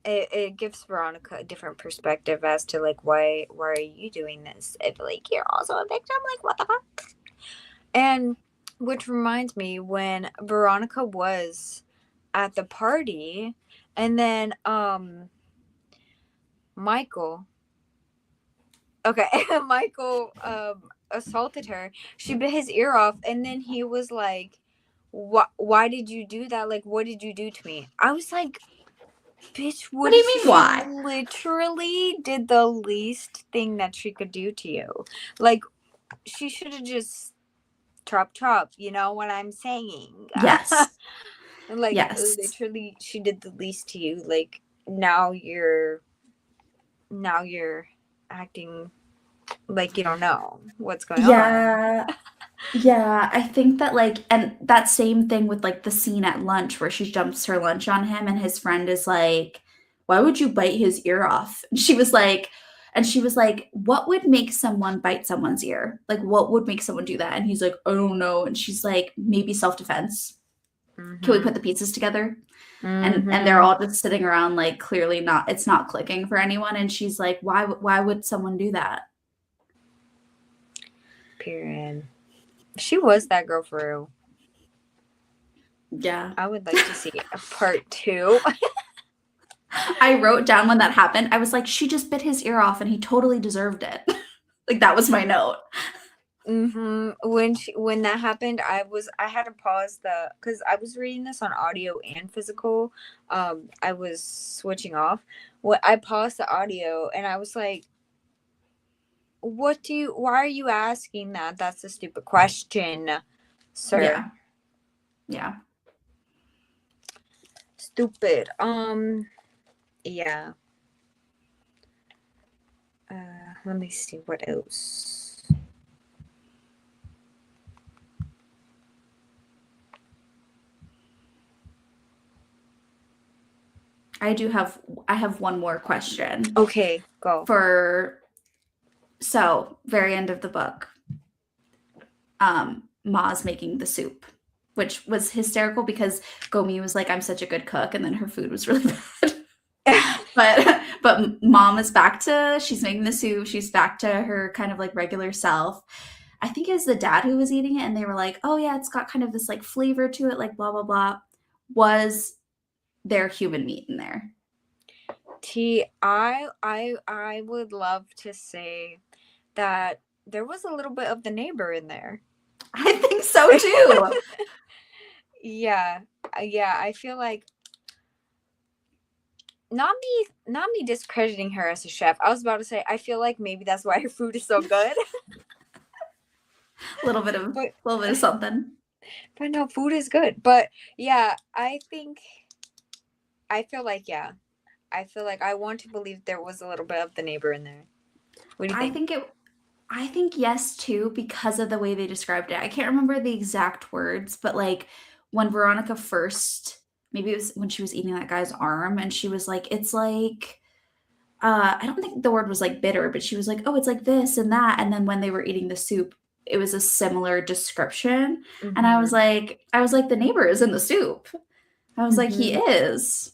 it gives Veronica a different perspective as to, like, why are you doing this? If, like, you're also a victim, like, what the fuck? And which reminds me, when Veronica was at the party, and then Michael, okay, Michael assaulted her. She bit his ear off, and then he was like, why did you do that? Like, what did you do to me? I was like, bitch, What do you mean she why? literally did the least thing that she could do to you. Like, she should have just chop, you know what I'm saying? Yes. Like, Yes. literally, she did the least to you. Like, now you're acting like you don't know what's going on. Yeah. Yeah, I think that like and that same thing with like the scene at lunch where she jumps her lunch on him and his friend is like, "Why would you bite his ear off?" And she was like, "What would make someone bite someone's ear? Like what would make someone do that?" And he's like, "I don't know." And she's like, "Maybe self-defense. Can we put Mm-hmm. the pieces together?" And they're Mm-hmm. all just sitting around like clearly not it's not clicking for anyone and she's like, "Why would someone do that?" Period. She was that girl for real. Yeah. I would like to see a part two. I wrote down when that happened. I was like, she just bit his ear off and he totally deserved it. Like that was my note. When that happened, I had to pause because I was reading this on audio and physical. I was switching off. What I paused the audio and I was like, why are you asking that? That's a stupid question, sir. Yeah. Yeah. Stupid. Yeah. Let me see what else. I have one more question Okay, go. for very end of the book. Ma's making the soup, which was hysterical because Gomi was like, "I'm such a good cook," and then her food was really bad. but But mom is back to, she's making the soup. She's back to her kind of like regular self. I think it was the dad who was eating it, and they were like, oh, yeah, it's got kind of this like flavor to it, like blah, blah, blah. Was there human meat in there? I would love to say that there was a little bit of the neighbor in there. I think so too. Yeah. Yeah, I feel like not me discrediting her as a chef. I was about to say I feel like maybe that's why her food is so good. A but little bit of something. but no, food is good. But yeah, I feel like yeah. I feel like I want to believe there was a little bit of the neighbor in there. What do you I think? think it I think yes too, because of the way they described it. I can't remember the exact words, but like when Veronica first, maybe it was when she was eating that guy's arm, and she was like, it's like, I don't think the word was like bitter, but she was like, oh, it's like this and that. And then when they were eating the soup, it was a similar description. And Mhm. I was like, the neighbor is in the soup. I was like, he Mhm. is.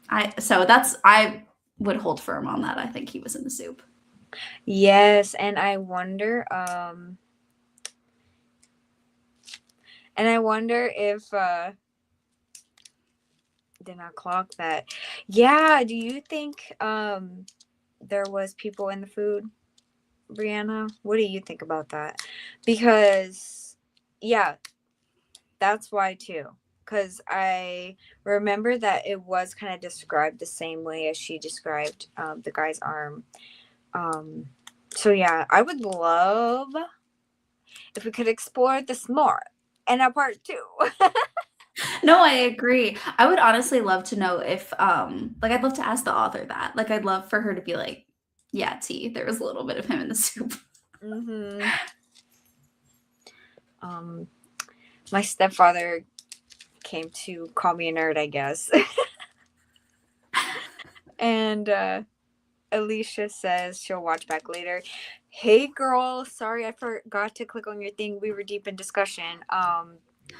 I would hold firm on that. I think he was in the soup. Yes, and I wonder if did not clock that. Yeah, do you think there was people in the food, Brianna? What do you think about that? Because yeah, that's why too. Because I remember that it was kind of described the same way as she described the guy's arm. Um, so yeah, I would love if we could explore this more in a part two. No, I agree. I would honestly love to know if like I'd love to ask the author that. Like I'd love for her to be like, yeah, T, there was a little bit of him in the soup. hmm Um, my stepfather came to call me a nerd, I guess. And Alicia says she'll watch back later. Hey girl, sorry I forgot to click on your thing. We were deep in discussion.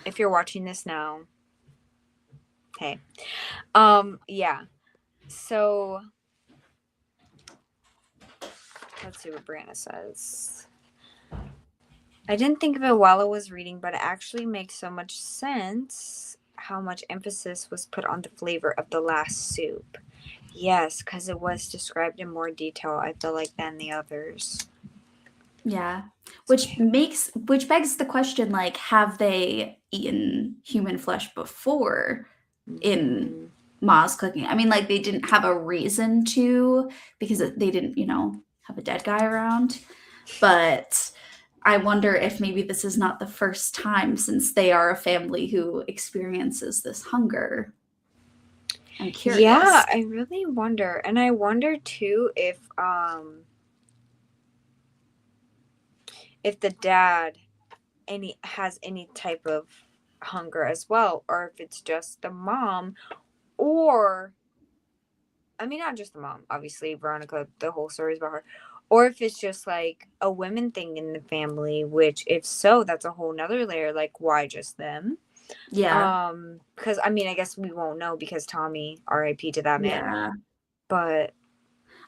If you're watching this now, hey. Yeah. So let's see what Brianna says. I didn't think of it while I was reading, but it actually makes so much sense how much emphasis was put on the flavor of the last soup. Yes, because it was described in more detail, I feel like, than the others. Yeah. Okay. Which begs the question, like, have they eaten human flesh before in Mm-hmm. Ma's cooking? I mean, like they didn't have a reason to because they didn't, have a dead guy around. But I wonder if maybe this is not the first time since they are a family who experiences this hunger. I'm Yeah, curious. I really wonder. And I wonder too if the dad any has any type of hunger as well, or if it's just the mom, or I mean not just the mom, obviously Veronica, the whole story is about her. Or if it's just like a women thing in the family, which if so, that's a whole nother layer. Like why just them? Yeah. Because I mean I guess we won't know because Tommy, R.I.P. to that man. Yeah. But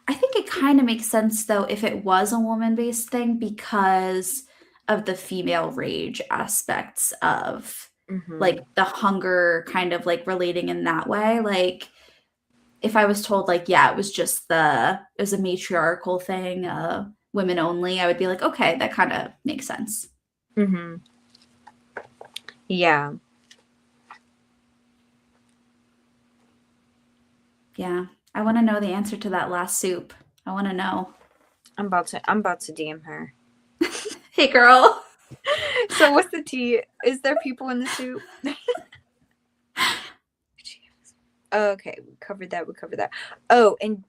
I think it kind of makes sense though if it was a woman based thing because of the female rage aspects of mm-hmm, like the hunger kind of like relating in that way. Like if I was told like, yeah, it was a matriarchal thing, women only, I would be like, okay, that kind of makes sense. mm-hmm. Yeah. Yeah. I want to know the answer to that last soup. I want to know. I'm about to DM her. Hey, girl. So what's the tea? Is there people in the soup? Okay, we covered that. Oh, and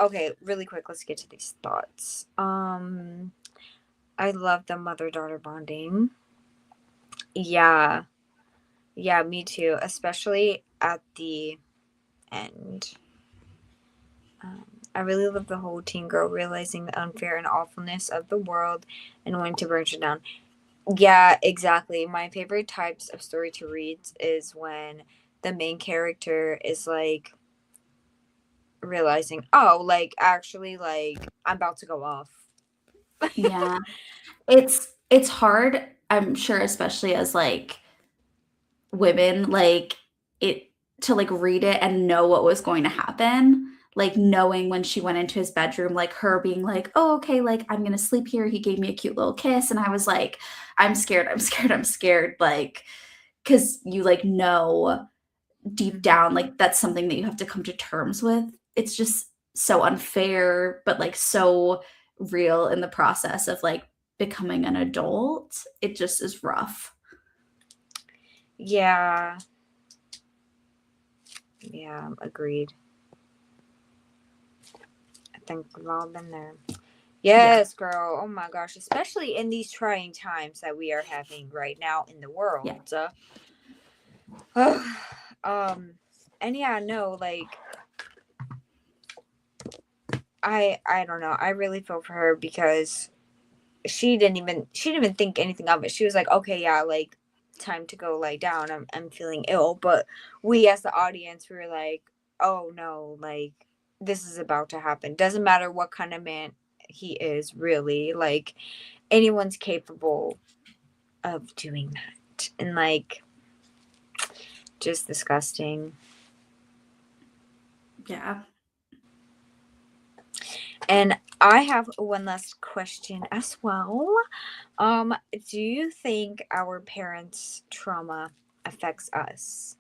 okay, really quick, let's get to these thoughts. I love the mother-daughter bonding. Yeah. Yeah, me too, especially at the end. I really love the whole teen girl realizing the unfair and awfulness of the world and wanting to burn it down. Yeah, exactly. My favorite types of story to read is when the main character is like realizing, oh, like actually, like I'm about to go off. Yeah. It's hard, I'm sure, especially as like women, like it to like read it and know what was going to happen. Like knowing when she went into his bedroom, like her being like, "Oh, okay, like I'm gonna sleep here." He gave me a cute little kiss, and I was like, "I'm scared, I'm scared, I'm scared." Like, because you like know deep Hmm. down, like that's something that you have to come to terms with. It's just so unfair, but like so real in the process of like becoming an adult. It just is rough. Yeah, yeah, agreed. I think we've all been there. Yeah. Yes, girl. Oh my gosh, especially in these trying times that we are having right now in the Yeah. world. Um, and yeah, no, like I don't know. I really feel for her because she didn't even think anything of it. She was like, okay, yeah, like time to go lie down. I'm feeling ill. But we as the audience, we were like, oh no, like this is about to happen. Doesn't matter what kind of man he is, really. Like anyone's capable of doing that. And like just disgusting. Yeah. And I have one last question as well. Do you think our parents' trauma affects us?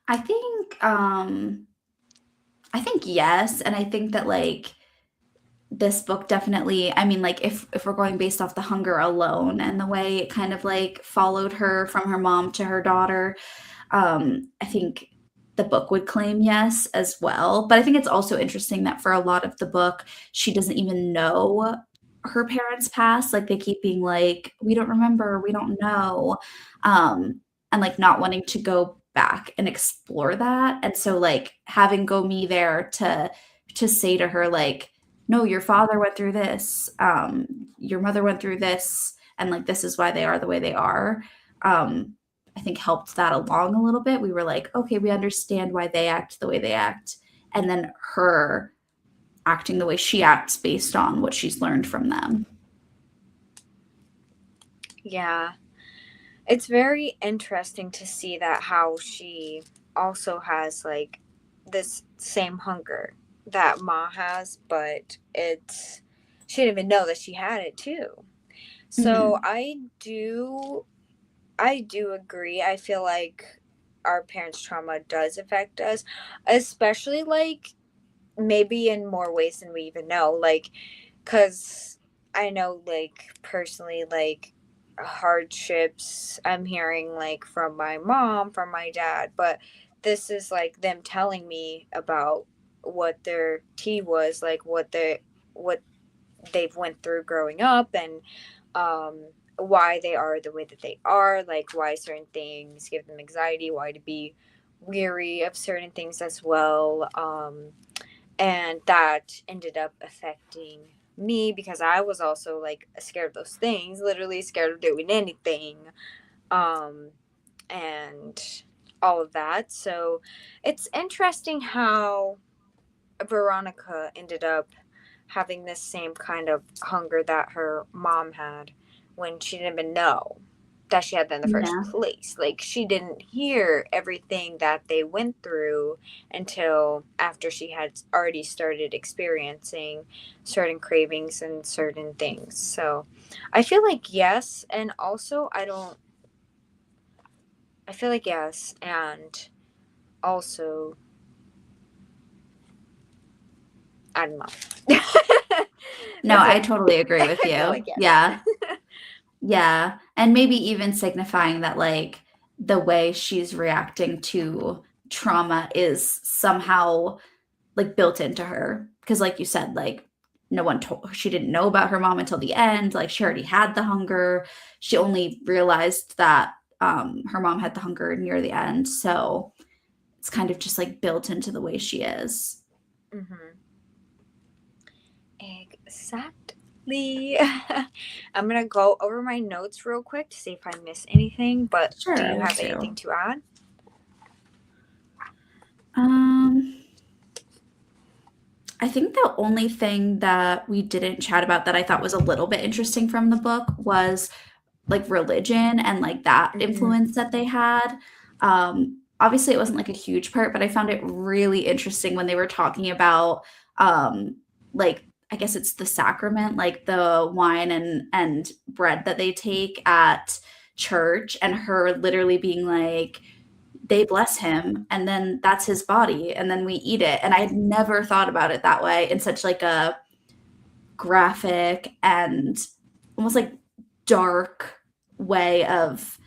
I think I think yes, and I think that like this book definitely, I mean like if we're going based off the hunger alone and the way it kind of like followed her from her mom to her daughter, I think the book would claim yes as well. But I think it's also interesting that for a lot of the book, she doesn't even know her parents passed. Like they keep being like, we don't remember, we don't know. And like not wanting to go back and explore that. And so like having Go Me there to say to her, like, no, your father went through this, your mother went through this, and like this is why they are the way they are. Um, I think helped that along a little bit. We were like, okay, we understand why they act the way they act. And then her acting the way she acts based on what she's learned from them. Yeah. It's very interesting to see that how she also has like this same hunger that Ma has, but it's she didn't even know that she had it too. So Hmm. I do agree. I feel like our parents' trauma does affect us, especially like maybe in more ways than we even know. Like, because I know, like, personally, like, hardships I'm hearing, like, from my mom, from my dad, but this is like them telling me about what their tea was, like, what they've went through growing up and why they are the way that they are, like why certain things give them anxiety, why to be weary of certain things as well. And that ended up affecting me because I was also like scared of those things, literally scared of doing anything. Um, and all of that. So it's interesting how Veronica ended up having this same kind of hunger that her mom had when she didn't even know that she had that in the first Yeah. place. Like she didn't hear everything that they went through until after she had already started experiencing certain cravings and certain things. So I feel like yes, and also I feel like yes, and also I don't know. No, That's I it. totally agree with I feel you. like yes. Yeah. Yeah. And maybe even signifying that like the way she's reacting to trauma is somehow like built into her because like you said, like no one told, she didn't know about her mom until the end, like she already had the hunger. She only realized that her mom had the hunger near the end, so it's kind of just like built into the way she is. Hmm. Exactly. I'm gonna go over my notes real quick to see if I miss anything, but do Sure, I you would have anything too. to add? um I think the only thing that we didn't chat about that I thought was a little bit interesting from the book was like religion and like that Mhm. influence that they had. Obviously, it wasn't like a huge part, but I found it really interesting when they were talking about like I guess it's the sacrament, like the wine and bread that they take at church, and her literally being like, they bless him and then that's his body and then we eat it. And I had never thought about it that way in such like a graphic and almost like dark way of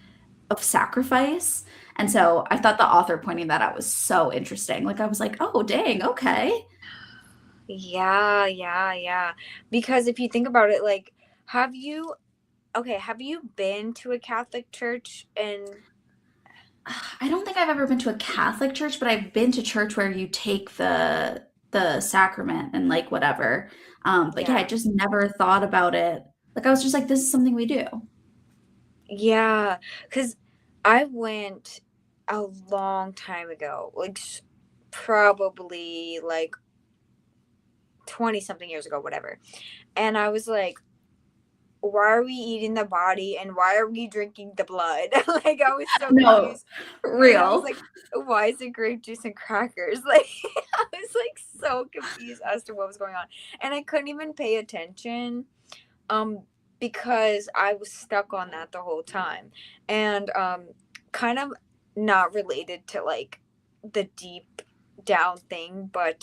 sacrifice. And so I thought the author pointing that out was so interesting. Like I was like, oh dang, okay. Yeah, yeah, yeah. Because if you think about it, like, have you, okay, have you been to a Catholic church? And I don't think I've ever been to a Catholic church, but I've been to church where you take the sacrament and like whatever. But yeah, I yeah, just never thought about it. Like I was just like, this is something we do. yeah, because I went a long time ago, like probably like 20 something years ago, whatever. And I was like, why are we eating the body and why are we drinking the blood? Like, I was so No, confused. And I was real. like, why is it grape juice and crackers? Like, I was like so confused as to what was going on. And I couldn't even pay attention um, because I was stuck on that the whole time. And kind of not related to like the deep down thing, but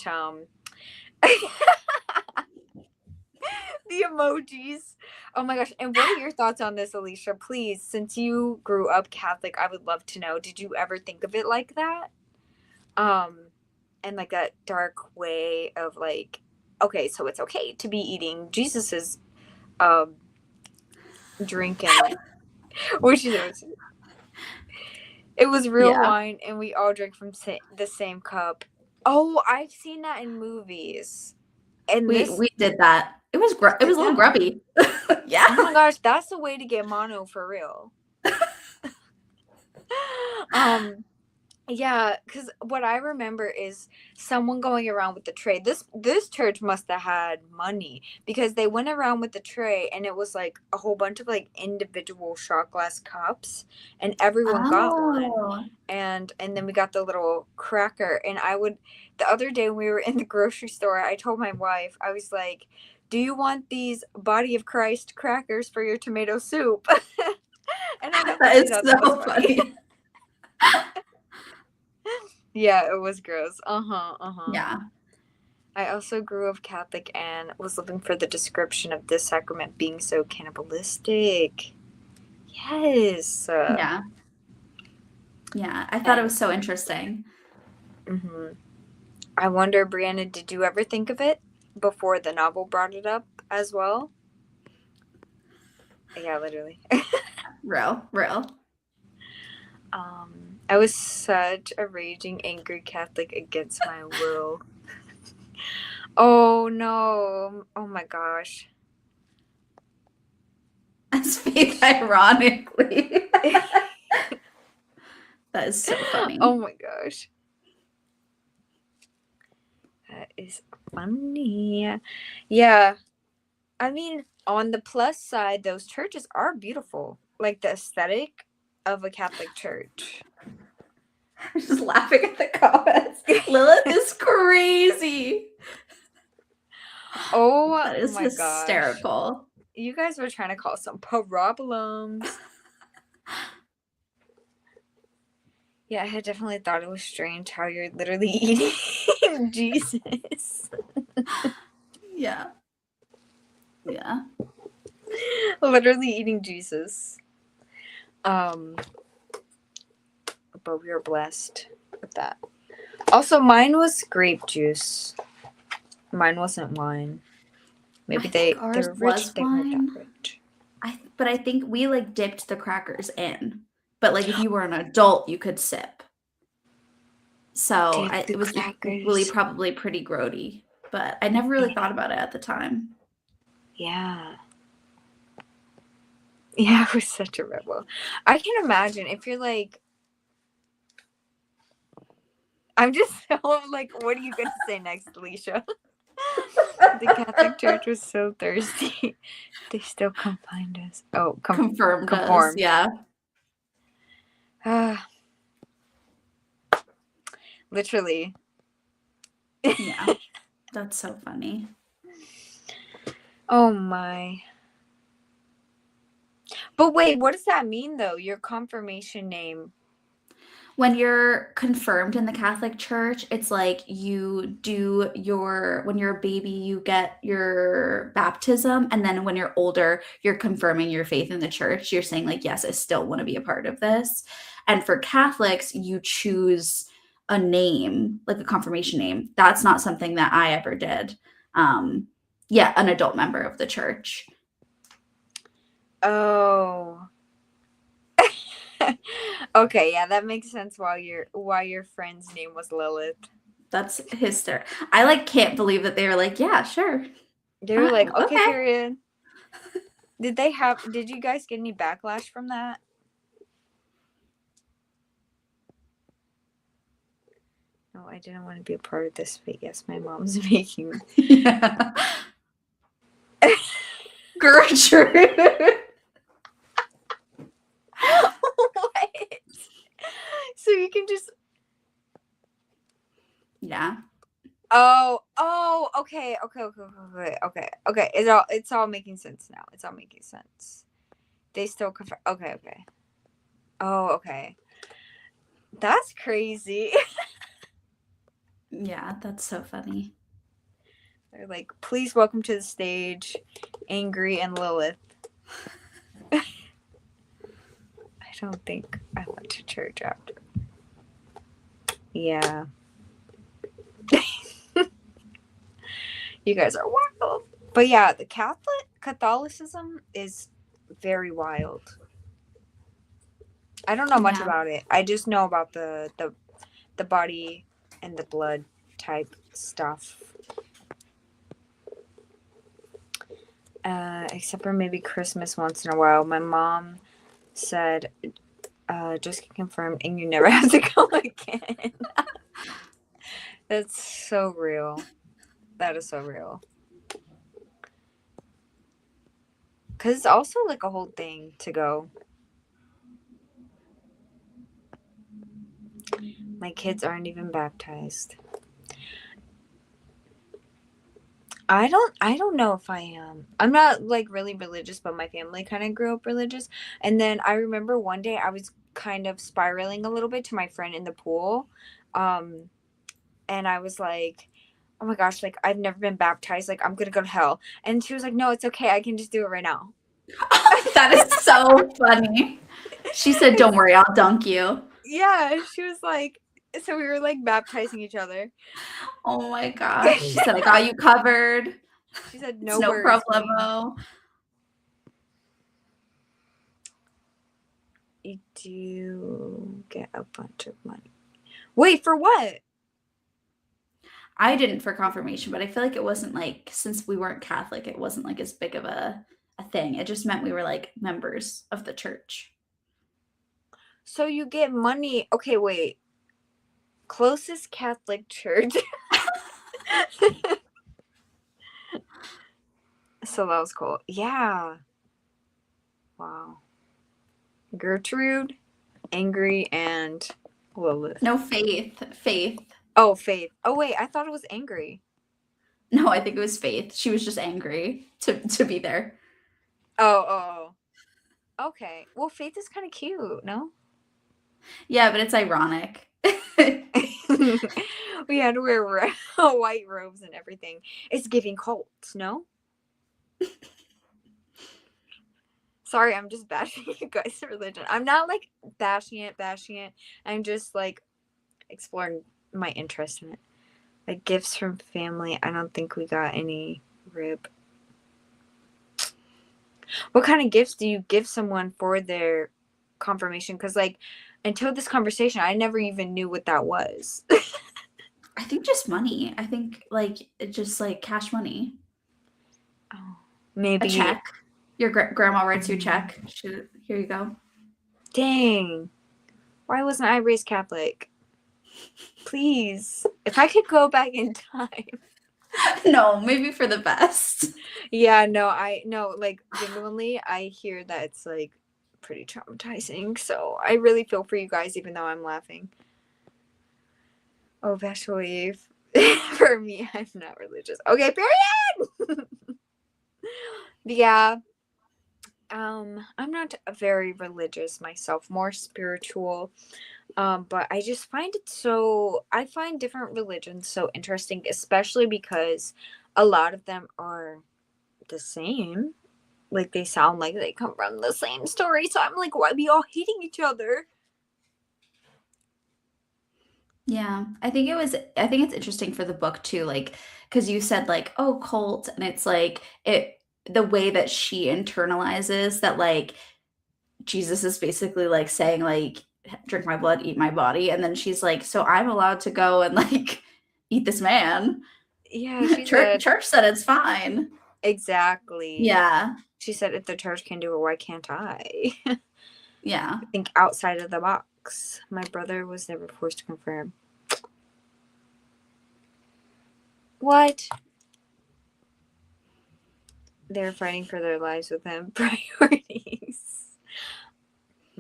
the emojis. Oh my gosh. And what are your thoughts on this, Alicia? Please, since you grew up Catholic, I would love to know. Did you ever think of it like that? Um, and like that dark way of like, okay, so it's okay to be eating Jesus's um drink and which is it was real Yeah. wine and we all drank from the same cup. Oh, I've seen that in movies. And We this we did that. you It was did a little that? grubby. Yeah. Oh my gosh, that's the way to get mono for real. um Yeah, because what I remember is someone going around with the tray. This church must have had money because they went around with the tray and it was like a whole bunch of like individual shot glass cups and everyone got one. Oh. And then we got the little cracker and I would the other day when we were in the grocery store, I told my wife, I was like, "Do you want these Body of Christ crackers for your tomato soup?" And I don't know That why she is thought that was so funny. funny. Yeah, it was gross. Uh-huh, uh-huh. Yeah. I also grew up Catholic and was looking for the description of this sacrament being so cannibalistic. Yes. Yeah. Yeah. I thought it And was so interesting. hmm I wonder, Brianna, did you ever think of it before the novel brought it up as well? Yeah, literally. Real, real. I was such a raging, angry Catholic against my will. Oh no. Oh my gosh. I speak ironically. That is so funny. Oh my gosh. That is funny. Yeah. I mean, on the plus side, those churches are beautiful. Like the aesthetic of a Catholic church. I'm just laughing at the comments. Lilith is crazy. Oh That is my gosh. hysterical. You guys were trying to cause some problems. Yeah, I had definitely thought it was strange how you're literally eating Jesus. Yeah. Yeah. Literally eating Jesus. But we were blessed with that. Also, mine was grape juice. Mine wasn't wine. I Maybe think they ours were rich, was but they weren't that wine. rich. But I think we like dipped the crackers in. But like if you were an adult, you could sip. So Dip the it was equally crackers. probably pretty grody. But I never really thought about it at the time. Yeah. Yeah, I was such a rebel. I can imagine if you're like, I'm just so like, what are you gonna say next, Alicia? The Catholic Church was so thirsty. They still confined us. Oh, Confirmed us, conformed. yeah. Literally. Yeah. That's so funny. Oh my. But wait, what does that mean though? Your confirmation name. When you're confirmed in the Catholic Church, it's like when you're a baby, you get your baptism. And then when you're older, you're confirming your faith in the church. You're saying, like, yes, I still want to be a part of this. And for Catholics, you choose a name, like a confirmation name. That's not something that I ever did. Yeah, an adult member of the church. Oh. Okay, yeah, that makes sense why your friend's name was Lilith. That's hysterical. I like can't believe that they were like, yeah, sure. They were like, okay, Okay. period. Did you guys get any backlash from that? No, I didn't want to be a part of this, but yes, my mom's making. Yeah. Gertrude. What? So you can just. Yeah. Oh, okay. It's all making sense now. It's all making sense. They still confirm. Okay. Oh, okay. That's crazy. Yeah, that's so funny. They're like, please welcome to the stage, Angry and Lilith. I don't think I went to church after. Yeah. You guys are wild. But yeah, the Catholicism is very wild. I don't know much about it. I just know about the body and the blood type stuff. Except for maybe Christmas once in a while. My mom said, just confirmed, and you never have to go again. That's so real. That is so real. Because it's also like a whole thing to go. My kids aren't even baptized. I don't know if I am. I'm not like really religious, but my family kind of grew up religious. And then I remember one day I was kind of spiraling a little bit to my friend in the pool. And I was like, oh my gosh, like I've never been baptized. Like I'm going to go to hell. And she was like, no, it's okay. I can just do it right now. That is so funny. She said, don't worry, I'll dunk you. Yeah. She was like, so we were like baptizing each other. Oh my gosh. She said, I got you covered. She said, It's no no worries, problemo. you do get a bunch of money. Wait, for what? I didn't for confirmation, but I feel like it wasn't like, since we weren't Catholic, it wasn't like as big of a thing. It just meant we were like members of the church. So you get money. Okay, wait. Closest Catholic church. So that was cool. Yeah. Wow. Gertrude, Angry, and Lilith. No, Faith. Faith. Oh, Faith. Oh, wait. I thought it was Angry. No, I think it was Faith. She was just angry to be there. Oh. Okay. Well, Faith is kind of cute, no? Yeah, but it's ironic. We had to wear white robes and everything. It's giving cult, no? Sorry, I'm just bashing you guys' religion. I'm not like bashing it. I'm just like exploring my interest in it. Like gifts from family. I don't think we got any rib. What kind of gifts do you give someone for their confirmation? Because like until this conversation, I never even knew what that was. I think just money. I think like just like cash money. Oh, maybe a check. Your grandma writes you a check. Here you go. Dang. Why wasn't I raised Catholic? Please. If I could go back in time. No, maybe for the best. Yeah, no, I no, like genuinely, I hear that it's like pretty traumatizing. So I really feel for you guys, even though I'm laughing. Oh, especially for me, I'm not religious. Okay, period. Yeah, I'm not very religious myself, more spiritual. But I just find it so I find different religions so interesting, especially because a lot of them are the same. Like they sound like they come from the same story. So I'm like, why are we all hating each other? Yeah, I think it's interesting for the book too, like, because you said like, oh, cult, and it's like the way that she internalizes that, like, Jesus is basically like saying like, drink my blood, eat my body, and then she's like, so I'm allowed to go and like eat this man. Yeah, she Church said church said it's fine. exactly. Yeah, She said if the church can do it, why can't I? yeah. Think outside of the box. My brother was never forced to confirm. What? They're fighting for their lives with him. Priorities.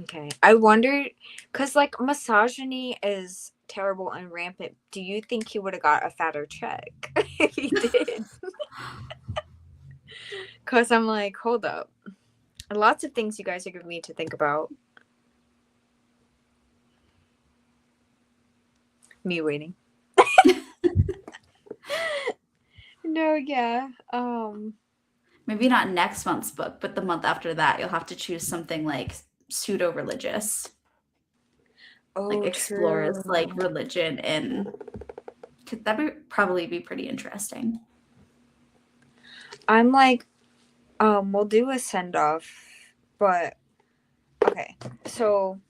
Okay. I wonder, because like misogyny is terrible and rampant. Do you think he would have got a fatter check if he did? Because I'm like, hold up. Lots of things you guys are giving me to think about. Me waiting. No, yeah. Maybe not next month's book, but the month after that, you'll have to choose something like pseudo religious, like Oh, explores like true. religion and could that would probably be pretty interesting. I'm like, we'll do a send off, but okay. So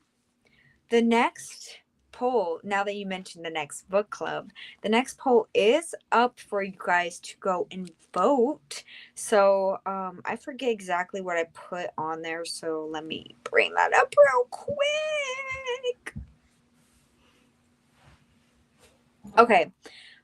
the next poll, now that you mentioned the next book club, the next poll is up for you guys to go and vote. So I forget exactly what I put on there, so let me bring that up real quick. Okay,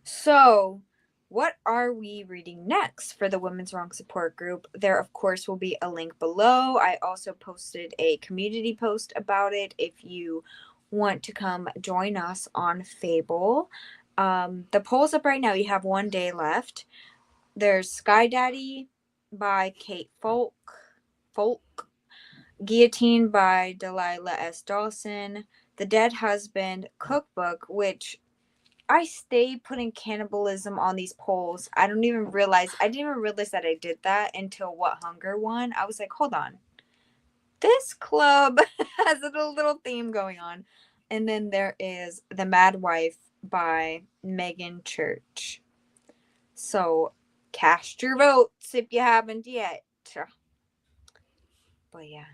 so what are we reading next for the Women's Wrong Support Group? There, of course, will be a link below. I also posted a community post about it if you want to come join us on Fable. The poll's up right now. You have 1 day left. There's Sky Daddy by Kate Folk, Guillotine by Delilah S. Dawson, The Dead Husband Cookbook, which I stay putting cannibalism on these polls. I didn't even realize that I did that until What Hunger won. I was like, hold on. This club has a little theme going on. And then there is The Mad Wife by Megan Church. So cast your votes if you haven't yet. But yeah.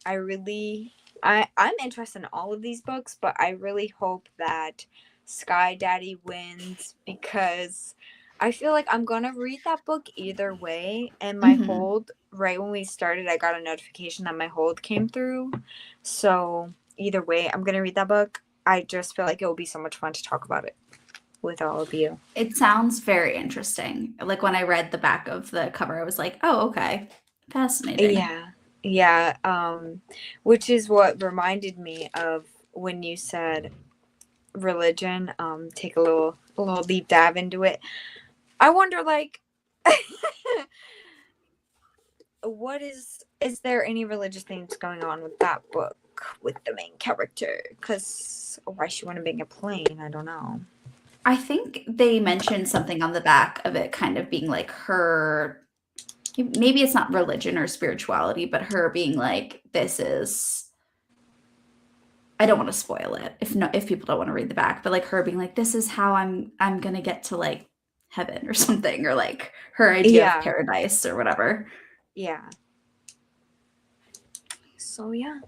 I really I'm interested in all of these books, but I really hope that Sky Daddy wins because I feel like I'm gonna read that book either way. And my Hmm. hold, right when we started, I got a notification that my hold came through. So either way, I'm gonna read that book. I just feel like it will be so much fun to talk about it with all of you. It sounds very interesting. Like when I read the back of the cover, I was like, oh, okay. Fascinating. Yeah. Yeah. Which is what reminded me of when you said religion, take a little deep dive into it. I wonder, like, what is there any religious things going on with that book with the main character? Because why she want to make a plane, I don't know. I think they mentioned something on the back of it kind of being like her, maybe it's not religion or spirituality, but her being like, this is, I don't want to spoil it if no, if people don't want to read the back, but like her being like, this is how I'm gonna get to like heaven or something, or like her idea of Yeah, paradise or whatever. yeah. So yeah.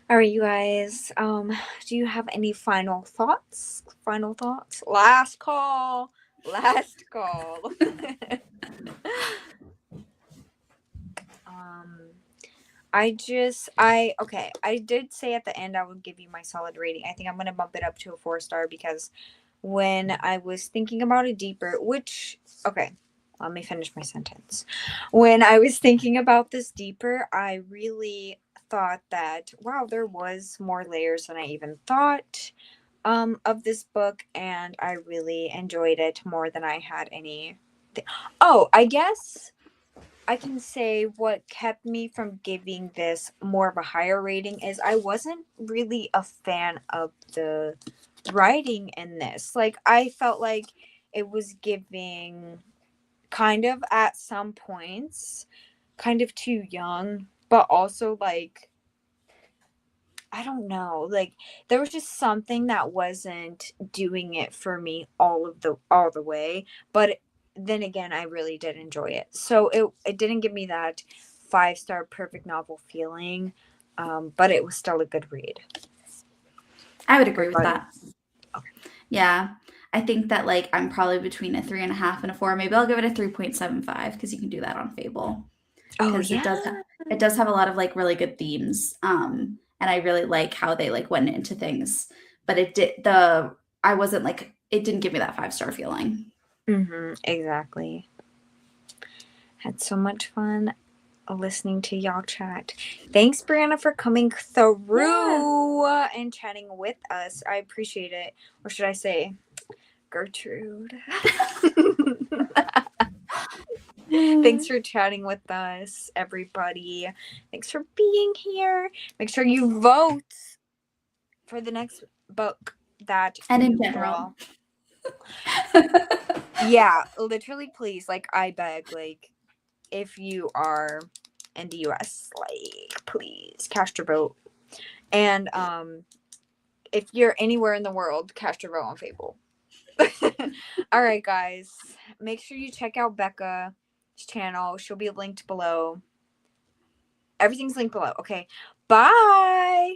All right, you guys. Do you have any final thoughts? Final thoughts? Last call. Last call. um I did say at the end I would give you my solid rating. I think I'm gonna bump it up to a 4 star because when I was thinking about it deeper, which, okay, let me finish my sentence. When I was thinking about this deeper, I really thought that, wow, there was more layers than I even thought of this book, and I really enjoyed it more than I had any. Oh, I guess I can say what kept me from giving this more of a higher rating is I wasn't really a fan of the writing in this. Like, I felt like it was giving kind of at some points kind of too young, but also like I don't know, like there was just something that wasn't doing it for me all the way, but then again I really did enjoy it. So it didn't give me that 5-star perfect novel feeling, but it was still a good read. I would agree What with about you? that. Yeah. I think that like I'm probably between a 3.5 and a 4. Maybe I'll give it a 3.75 because you can do that on Fable. Oh Because yeah. it does have a lot of like really good themes. And I really like how they like went into things. But I wasn't like it didn't give me that 5-star feeling. Exactly. Had so much fun listening to y'all chat. Thanks, Brianna, for coming Yeah. through and chatting with us. I appreciate it. Or should I say, Gertrude? Thanks for chatting with us, everybody. Thanks for being here. Make sure you vote for the next book that And in you general. all. Yeah, literally, please. Like, I beg, like, if you are in the US, like, please cast your vote. And if you're anywhere in the world, cast your vote on Fable. All right, guys. Make sure you check out Becca's channel. She'll be linked below. Everything's linked below. Okay. Bye.